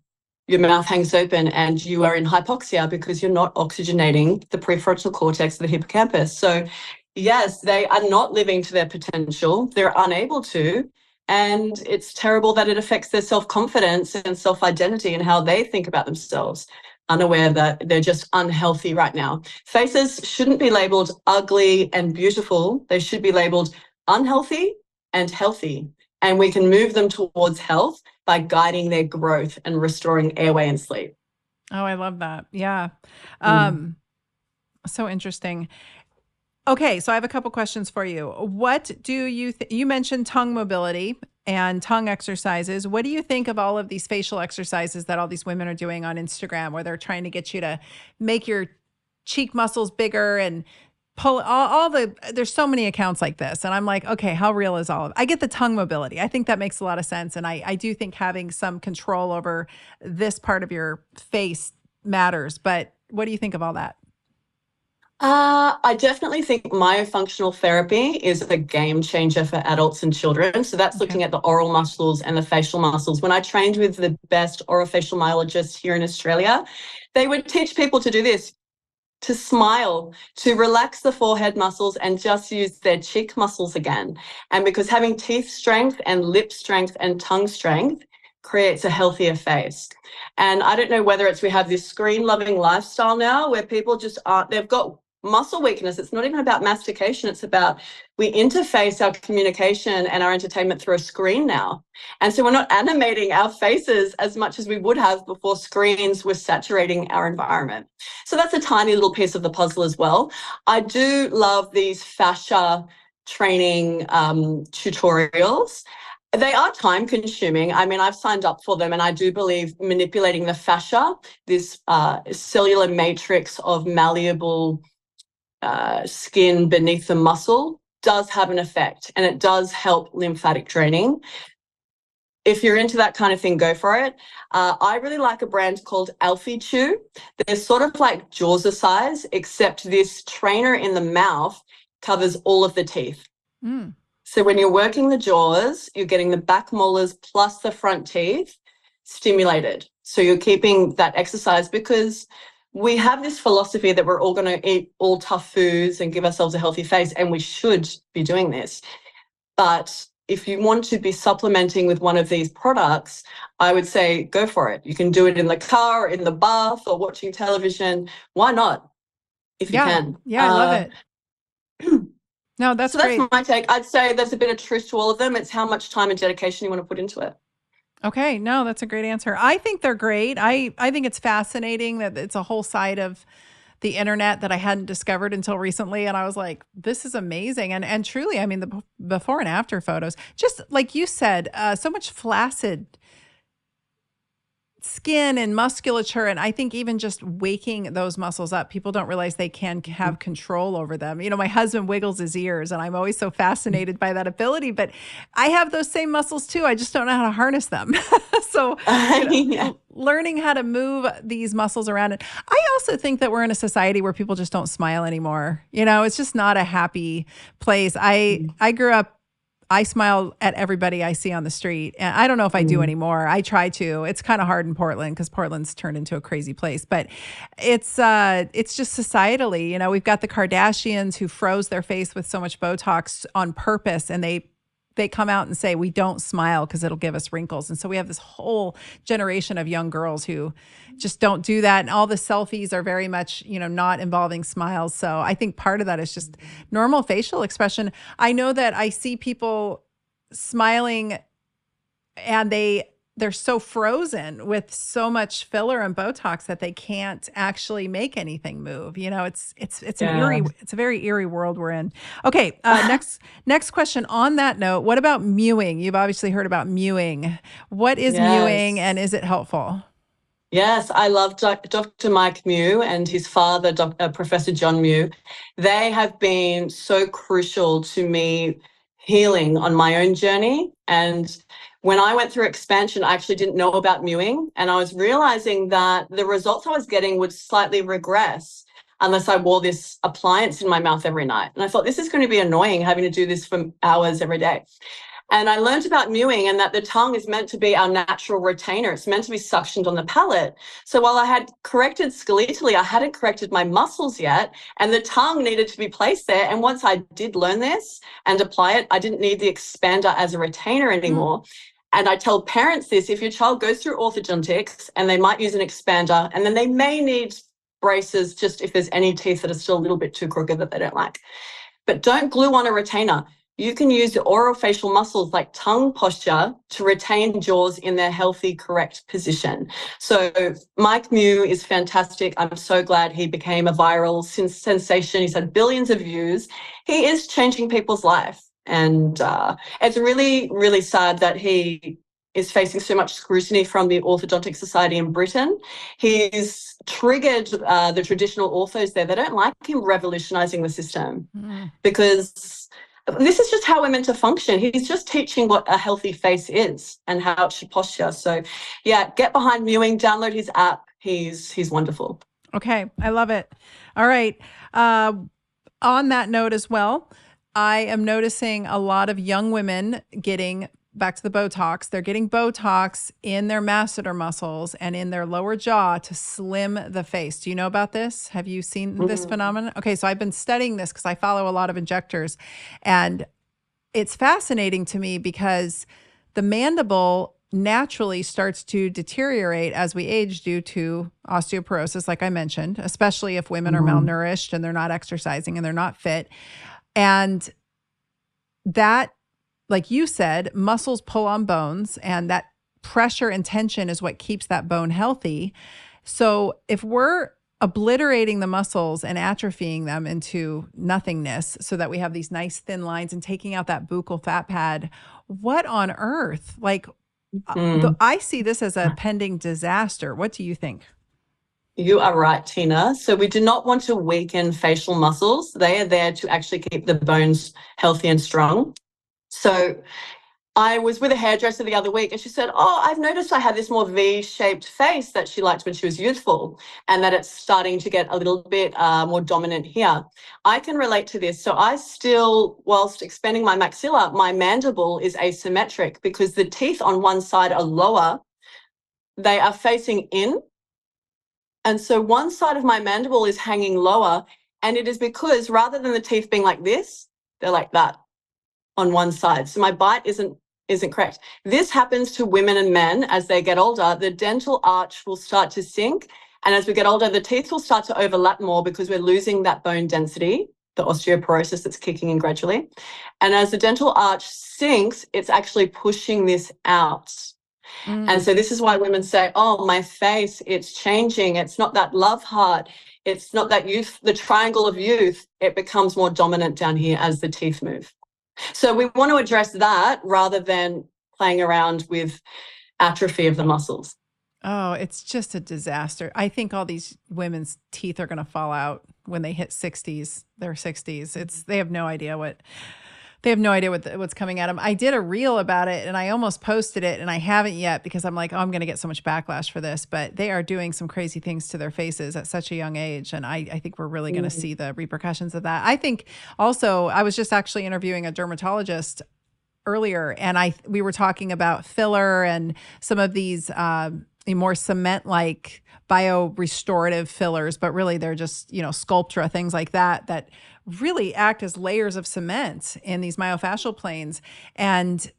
your mouth hangs open and you are in hypoxia because you're not oxygenating the prefrontal cortex of the hippocampus. So yes, they are not living to their potential. They're unable to. And it's terrible that it affects their self-confidence and self-identity and how they think about themselves, unaware that they're just unhealthy right now. Faces shouldn't be labeled ugly and beautiful. They should be labeled unhealthy and healthy. And we can move them towards health by guiding their growth and restoring airway and sleep. Oh, I love that. Yeah. So interesting. Okay, so I have a couple questions for you. What do you you mentioned tongue mobility and tongue exercises. What do you think of all of these facial exercises that all these women are doing on Instagram, where they're trying to get you to make your cheek muscles bigger and pull there's so many accounts like this. And I'm like, okay, how real is all of it? I get the tongue mobility. I think that makes a lot of sense. And I do think having some control over this part of your face matters. But what do you think of all that? I definitely think myofunctional therapy is a game changer for adults and children. So that's looking at the oral muscles and the facial muscles. When I trained with the best orofacial myologists here in Australia, they would teach people to do this, to smile, to relax the forehead muscles and just use their cheek muscles again. And because having teeth strength and lip strength and tongue strength creates a healthier face. And I don't know whether it's we have this screen-loving lifestyle now where people just aren't, they've got muscle weakness. It's not even about mastication. It's about we interface our communication and our entertainment through a screen now. And so we're not animating our faces as much as we would have before screens were saturating our environment. So that's a tiny little piece of the puzzle as well. I do love these fascia training tutorials. They are time consuming. I mean, I've signed up for them, and I do believe manipulating the fascia, this cellular matrix of malleable skin beneath the muscle, does have an effect, and it does help lymphatic draining. If you're into that kind of thing, go for it. I really like a brand called Alfie Chew. They're sort of like Jaws-size, except this trainer in the mouth covers all of the teeth. So when you're working the jaws, you're getting the back molars plus the front teeth stimulated. So you're keeping that exercise, because we have this philosophy that we're all going to eat all tough foods and give ourselves a healthy face, and we should be doing this. But if you want to be supplementing with one of these products, I would say go for it. You can do it in the car, in the bath, or watching television. Why not? If you can. Yeah, I love it. No, that's so great. That's my take. I'd say there's a bit of truth to all of them. It's how much time and dedication you want to put into it. Okay, no, that's a great answer. I think they're great. I think it's fascinating that it's a whole side of the internet that I hadn't discovered until recently. And I was like, this is amazing. And truly, I mean, the before and after photos, just like you said, so much flaccid skin and musculature. And I think even just waking those muscles up, people don't realize they can have control over them. You know, my husband wiggles his ears and I'm always so fascinated by that ability, but I have those same muscles too. I just don't know how to harness them. So learning how to move these muscles around. And I also think that we're in a society where people just don't smile anymore. You know, it's just not a happy place. I grew up, I smile at everybody I see on the street. And I don't know if I do anymore. I try to. It's kind of hard in Portland because Portland's turned into a crazy place. But it's just societally, you know, we've got the Kardashians who froze their face with so much Botox on purpose. And they come out and say, we don't smile because it'll give us wrinkles. And so we have this whole generation of young girls who just don't do that. And all the selfies are very much, you know, not involving smiles. So I think part of that is just normal facial expression. I know that I see people smiling and they're so frozen with so much filler and Botox that they can't actually make anything move. You know, it's a very eerie world we're in. Okay. Next question on that note, what about mewing? You've obviously heard about mewing. What is mewing and is it helpful? Yes, I love Dr. Mike Mew and his father, Professor John Mew. They have been so crucial to me healing on my own journey. And when I went through expansion, I actually didn't know about mewing. And I was realizing that the results I was getting would slightly regress unless I wore this appliance in my mouth every night. And I thought, this is going to be annoying having to do this for hours every day. And I learned about mewing and that the tongue is meant to be our natural retainer. It's meant to be suctioned on the palate. So while I had corrected skeletally, I hadn't corrected my muscles yet, and the tongue needed to be placed there. And once I did learn this and apply it, I didn't need the expander as a retainer anymore. And I tell parents this, if your child goes through orthodontics and they might use an expander, and then they may need braces just if there's any teeth that are still a little bit too crooked that they don't like. But don't glue on a retainer. You can use the orofacial muscles like tongue posture to retain jaws in their healthy, correct position. So Mike Mew is fantastic. I'm so glad he became a viral sensation. He's had billions of views. He is changing people's life. And it's really, really sad that he is facing so much scrutiny from the Orthodontic Society in Britain. He's triggered the traditional orthos there. They don't like him revolutionising the system because this is just how we're meant to function. He's just teaching what a healthy face is and how it should posture. So, yeah, get behind Mewing, download his app. He's wonderful. Okay, I love it. All right. On that note as well, I am noticing a lot of young women getting back to the Botox. They're getting Botox in their masseter muscles and in their lower jaw to slim the face. Do you know about this? Have you seen this phenomenon? Okay, so I've been studying this because I follow a lot of injectors, and it's fascinating to me because the mandible naturally starts to deteriorate as we age due to osteoporosis, like I mentioned, especially if women are malnourished and they're not exercising and they're not fit. And that, like you said, muscles pull on bones, and that pressure and tension is what keeps that bone healthy. So if we're obliterating the muscles and atrophying them into nothingness so that we have these nice thin lines and taking out that buccal fat pad, what on earth? Like, I see this as a pending disaster. What do you think? You are right, Tina. So we do not want to weaken facial muscles. They are there to actually keep the bones healthy and strong. So I was with a hairdresser the other week and she said, oh, I've noticed I had this more V-shaped face that she liked when she was youthful and that it's starting to get a little bit more dominant here. I can relate to this. So I still, whilst expanding my maxilla, my mandible is asymmetric because the teeth on one side are lower. They are facing in. And so one side of my mandible is hanging lower, and it is because rather than the teeth being like this, they're like that on one side. So my bite isn't correct. This happens to women and men as they get older. The dental arch will start to sink, and as we get older, the teeth will start to overlap more because we're losing that bone density, the osteoporosis that's kicking in gradually. And as the dental arch sinks, it's actually pushing this out. And so this is why women say, oh, my face, it's changing. It's not that love heart. It's not that youth, the triangle of youth. It becomes more dominant down here as the teeth move. So we want to address that rather than playing around with atrophy of the muscles. Oh, it's just a disaster. I think all these women's teeth are going to fall out when they hit their 60s. They have no idea what's coming at them. I did a reel about it and I almost posted it and I haven't yet because I'm like, oh, I'm going to get so much backlash for this, but they are doing some crazy things to their faces at such a young age. And I think we're really going to see the repercussions of that. I think also, I was just actually interviewing a dermatologist earlier and we were talking about filler and some of these more cement-like bio-restorative fillers, but really they're just, Sculptra, things like that really act as layers of cement in these myofascial planes. And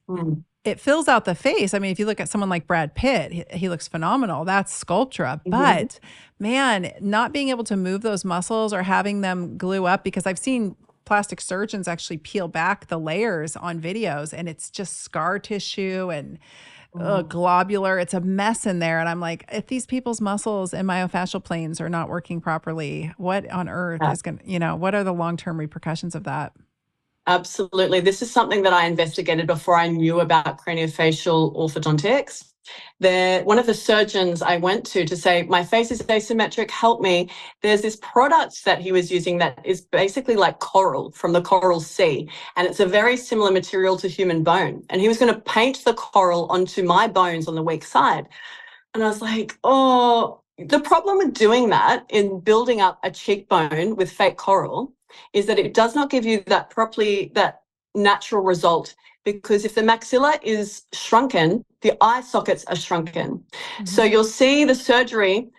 it fills out the face. I mean, if you look at someone like Brad Pitt, he looks phenomenal. That's Sculptra. But man, not being able to move those muscles or having them glue up, because I've seen plastic surgeons actually peel back the layers on videos and it's just scar tissue and globular. It's a mess in there. And I'm like, if these people's muscles and myofascial planes are not working properly, what on earth is going to, what are the long-term repercussions of that? Absolutely. This is something that I investigated before I knew about craniofacial orthodontics. One of the surgeons I went to say, my face is asymmetric, help me. There's this product that he was using that is basically like coral from the Coral Sea. And it's a very similar material to human bone. And he was going to paint the coral onto my bones on the weak side. And I was like, oh, the problem with doing that in building up a cheekbone with fake coral is that it does not give you that natural result. Because if the maxilla is shrunken, the eye sockets are shrunken. So you'll see the surgery,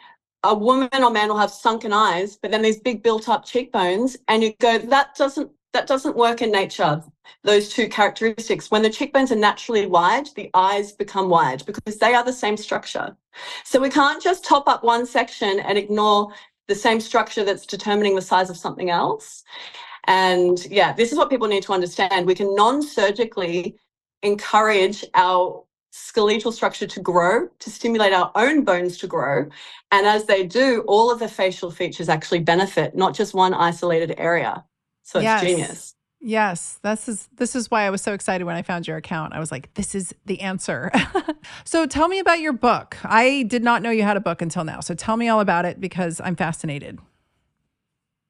a woman or man will have sunken eyes, but then these big built up cheekbones, and you go, that doesn't work in nature, those two characteristics. When the cheekbones are naturally wide, the eyes become wide because they are the same structure. So we can't just top up one section and ignore the same structure that's determining the size of something else. And yeah, this is what people need to understand. We can non-surgically encourage our skeletal structure to grow, to stimulate our own bones to grow. And as they do, all of the facial features actually benefit, not just one isolated area. So it's genius. Yes, this is why I was so excited when I found your account. I was like, this is the answer. So tell me about your book. I did not know you had a book until now. So tell me all about it because I'm fascinated.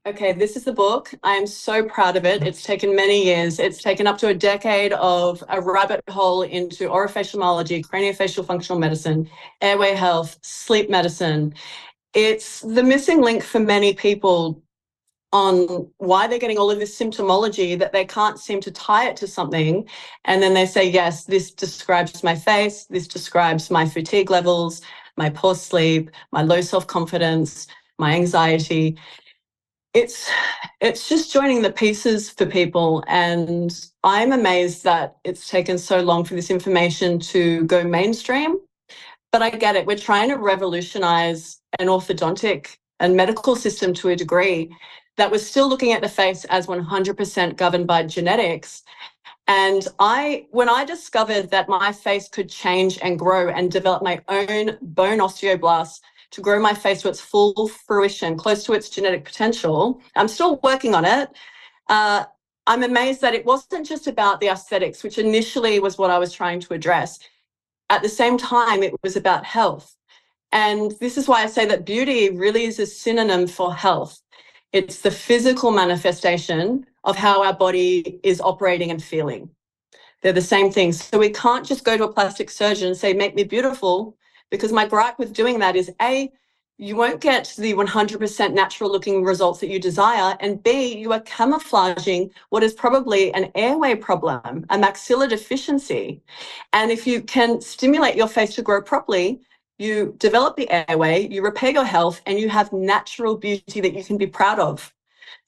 Okay, this is the book. I am so proud of it. It's taken many years. It's taken up to a decade of a rabbit hole into orofacial myology, craniofacial functional medicine, airway health, sleep medicine. It's the missing link for many people on why they're getting all of this symptomology that they can't seem to tie it to something. And then they say, yes, this describes my face, this describes my fatigue levels, my poor sleep, my low self-confidence, my anxiety. It's just joining the pieces for people. And I'm amazed that it's taken so long for this information to go mainstream. But I get it. We're trying to revolutionize an orthodontic and medical system to a degree that was still looking at the face as 100% governed by genetics. And when I discovered that my face could change and grow and develop my own bone osteoblasts to grow my face to its full fruition, close to its genetic potential, I'm still working on it. I'm amazed that it wasn't just about the aesthetics, which initially was what I was trying to address. At the same time, it was about health. And this is why I say that beauty really is a synonym for health. It's the physical manifestation of how our body is operating and feeling. They're the same thing. So we can't just go to a plastic surgeon and say, make me beautiful, because my gripe with doing that is A, you won't get the 100% natural looking results that you desire. And B, you are camouflaging what is probably an airway problem, a maxilla deficiency. And if you can stimulate your face to grow properly, you develop the airway, you repair your health, and you have natural beauty that you can be proud of.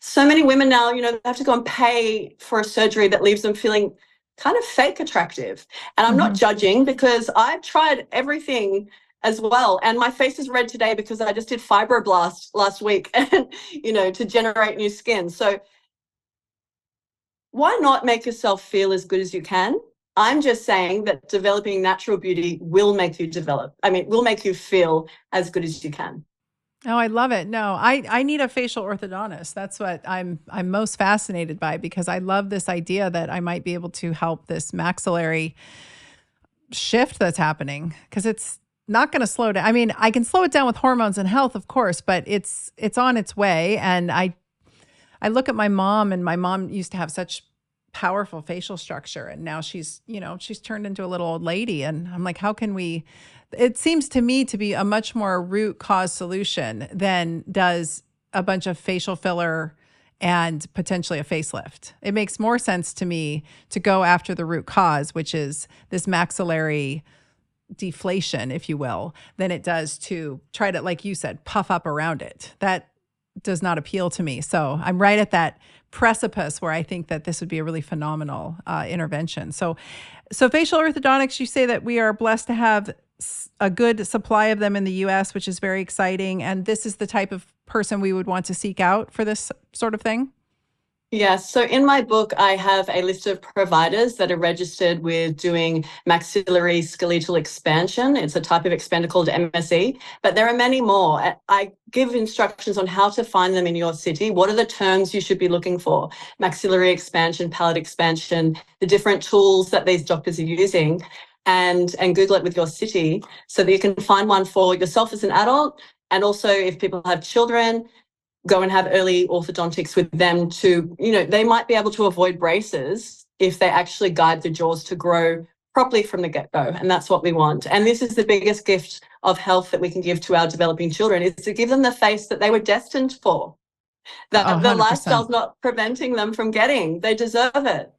So many women now, they have to go and pay for a surgery that leaves them feeling kind of fake attractive. And I'm not judging, because I've tried everything as well. And my face is red today because I just did fibroblast last week and, to generate new skin. So why not make yourself feel as good as you can? I'm just saying that developing natural beauty will make you will make you feel as good as you can. Oh, I love it. No, I need a facial orthodontist. That's what I'm most fascinated by, because I love this idea that I might be able to help this maxillary shift that's happening, because it's not going to slow down. I mean, I can slow it down with hormones and health, of course, but it's on its way. And I look at my mom, and my mom used to have such powerful facial structure, and now she's turned into a little old lady. And I'm like, how can we? It seems to me to be a much more root cause solution than does a bunch of facial filler and potentially a facelift. It makes more sense to me to go after the root cause, which is this maxillary deflation, if you will, than it does to try to, like you said, puff up around it. That does not appeal to me. So I'm right at that precipice where I think that this would be a really phenomenal intervention. So facial orthodontics, you say that we are blessed to have a good supply of them in the US, which is very exciting. And this is the type of person we would want to seek out for this sort of thing? Yes. So in my book, I have a list of providers that are registered with doing maxillary skeletal expansion. It's a type of expander called MSE, but there are many more. I give instructions on how to find them in your city. What are the terms you should be looking for? Maxillary expansion, palate expansion, the different tools that these doctors are using, and Google it with your city so that you can find one for yourself as an adult. And also, if people have children, go and have early orthodontics with them to, they might be able to avoid braces if they actually guide the jaws to grow properly from the get-go. And that's what we want. And this is the biggest gift of health that we can give to our developing children, is to give them the face that they were destined for, that the lifestyle's not preventing them from getting. They deserve it.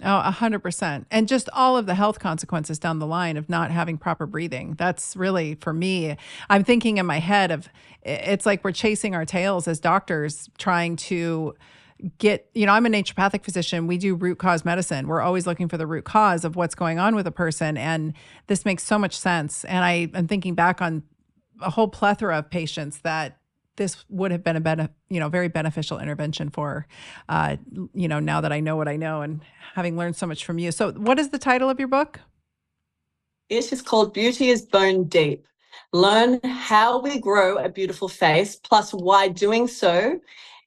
Oh, 100%. And just all of the health consequences down the line of not having proper breathing. That's really, for me, I'm thinking in my head of, it's like we're chasing our tails as doctors, trying to get, I'm a naturopathic physician. We do root cause medicine. We're always looking for the root cause of what's going on with a person. And this makes so much sense. And I'm thinking back on a whole plethora of patients that this would have been a very beneficial intervention for, now that I know what I know and having learned so much from you. So what is the title of your book? It is called Beauty is Bone Deep. Learn how we grow a beautiful face, plus why doing so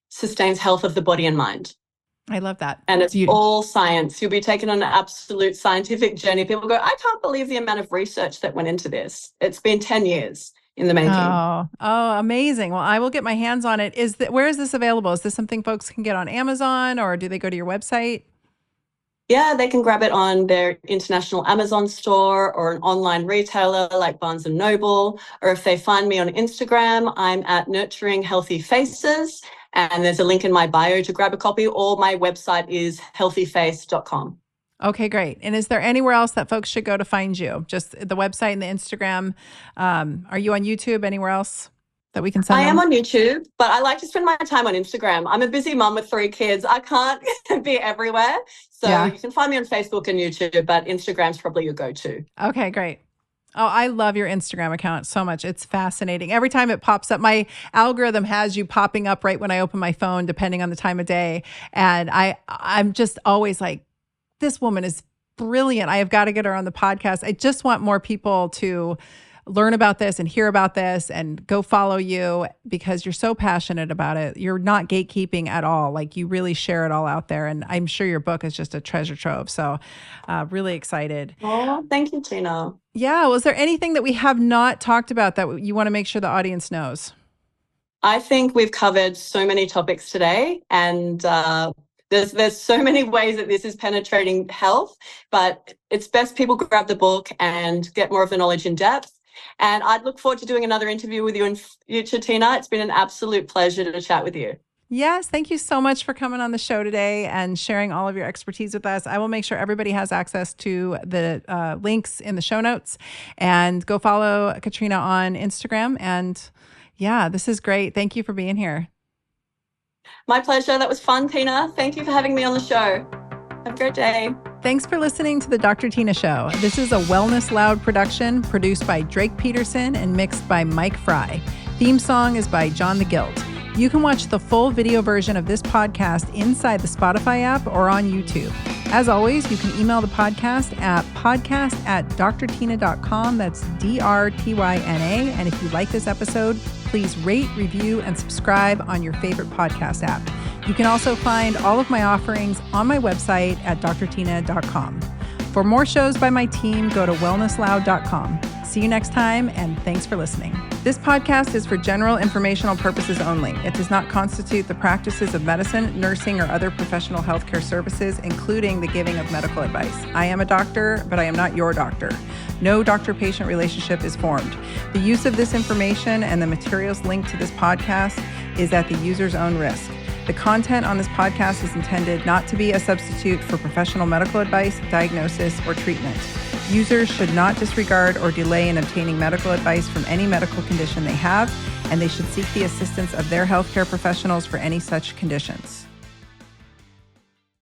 sustains health of the body and mind. I love that. And it's all science. You'll be taken on an absolute scientific journey. People go, I can't believe the amount of research that went into this. It's been 10 years in the making. Oh, amazing. Well, I will get my hands on it. Where is this available? Is this something folks can get on Amazon, or do they go to your website? Yeah, they can grab it on their international Amazon store or an online retailer like Barnes & Noble. Or if they find me on Instagram, I'm at Nurturing Healthy Faces. And there's a link in my bio to grab a copy, or my website is healthyface.com. Okay, great. And is there anywhere else that folks should go to find you? Just the website and the Instagram. Are you on YouTube? Anywhere else that we can send them? I am on YouTube, but I like to spend my time on Instagram. I'm a busy mom with 3 kids. I can't be everywhere. So You can find me on Facebook and YouTube, but Instagram's probably your go-to. Okay, great. Oh, I love your Instagram account so much. It's fascinating. Every time it pops up, my algorithm has you popping up right when I open my phone, depending on the time of day. And I'm just always like, this woman is brilliant. I have got to get her on the podcast. I just want more people to learn about this and hear about this and go follow you, because you're so passionate about it. You're not gatekeeping at all. Like, you really share it all out there. And I'm sure your book is just a treasure trove. So really excited. Oh, thank you, Tina. Yeah. Was there anything that we have not talked about that you want to make sure the audience knows? I think we've covered so many topics today, and There's so many ways that this is penetrating health, but it's best people grab the book and get more of the knowledge in depth. And I'd look forward to doing another interview with you in future, Tyna. It's been an absolute pleasure to chat with you. Yes, thank you so much for coming on the show today and sharing all of your expertise with us. I will make sure everybody has access to the links in the show notes, and go follow Katrina on Instagram. And yeah, this is great. Thank you for being here. My pleasure. That was fun, Tyna. Thank you for having me on the show. Have a great day. Thanks for listening to the Dr. Tyna Show. This is a Wellness Loud production produced by Drake Peterson and mixed by Mike Fry. Theme song is by John the Guild. You can watch the full video version of this podcast inside the Spotify app or on YouTube. As always, you can email the podcast at podcast@drtyna.com. That's DRTYNA. And if you like this episode, please rate, review, and subscribe on your favorite podcast app. You can also find all of my offerings on my website at drtyna.com. For more shows by my team, go to wellnessloud.com. See you next time, and thanks for listening. This podcast is for general informational purposes only. It does not constitute the practices of medicine, nursing, or other professional healthcare services, including the giving of medical advice. I am a doctor, but I am not your doctor. No doctor-patient relationship is formed. The use of this information and the materials linked to this podcast is at the user's own risk. The content on this podcast is intended not to be a substitute for professional medical advice, diagnosis, or treatment. Users should not disregard or delay in obtaining medical advice from any medical condition they have, and they should seek the assistance of their healthcare professionals for any such conditions.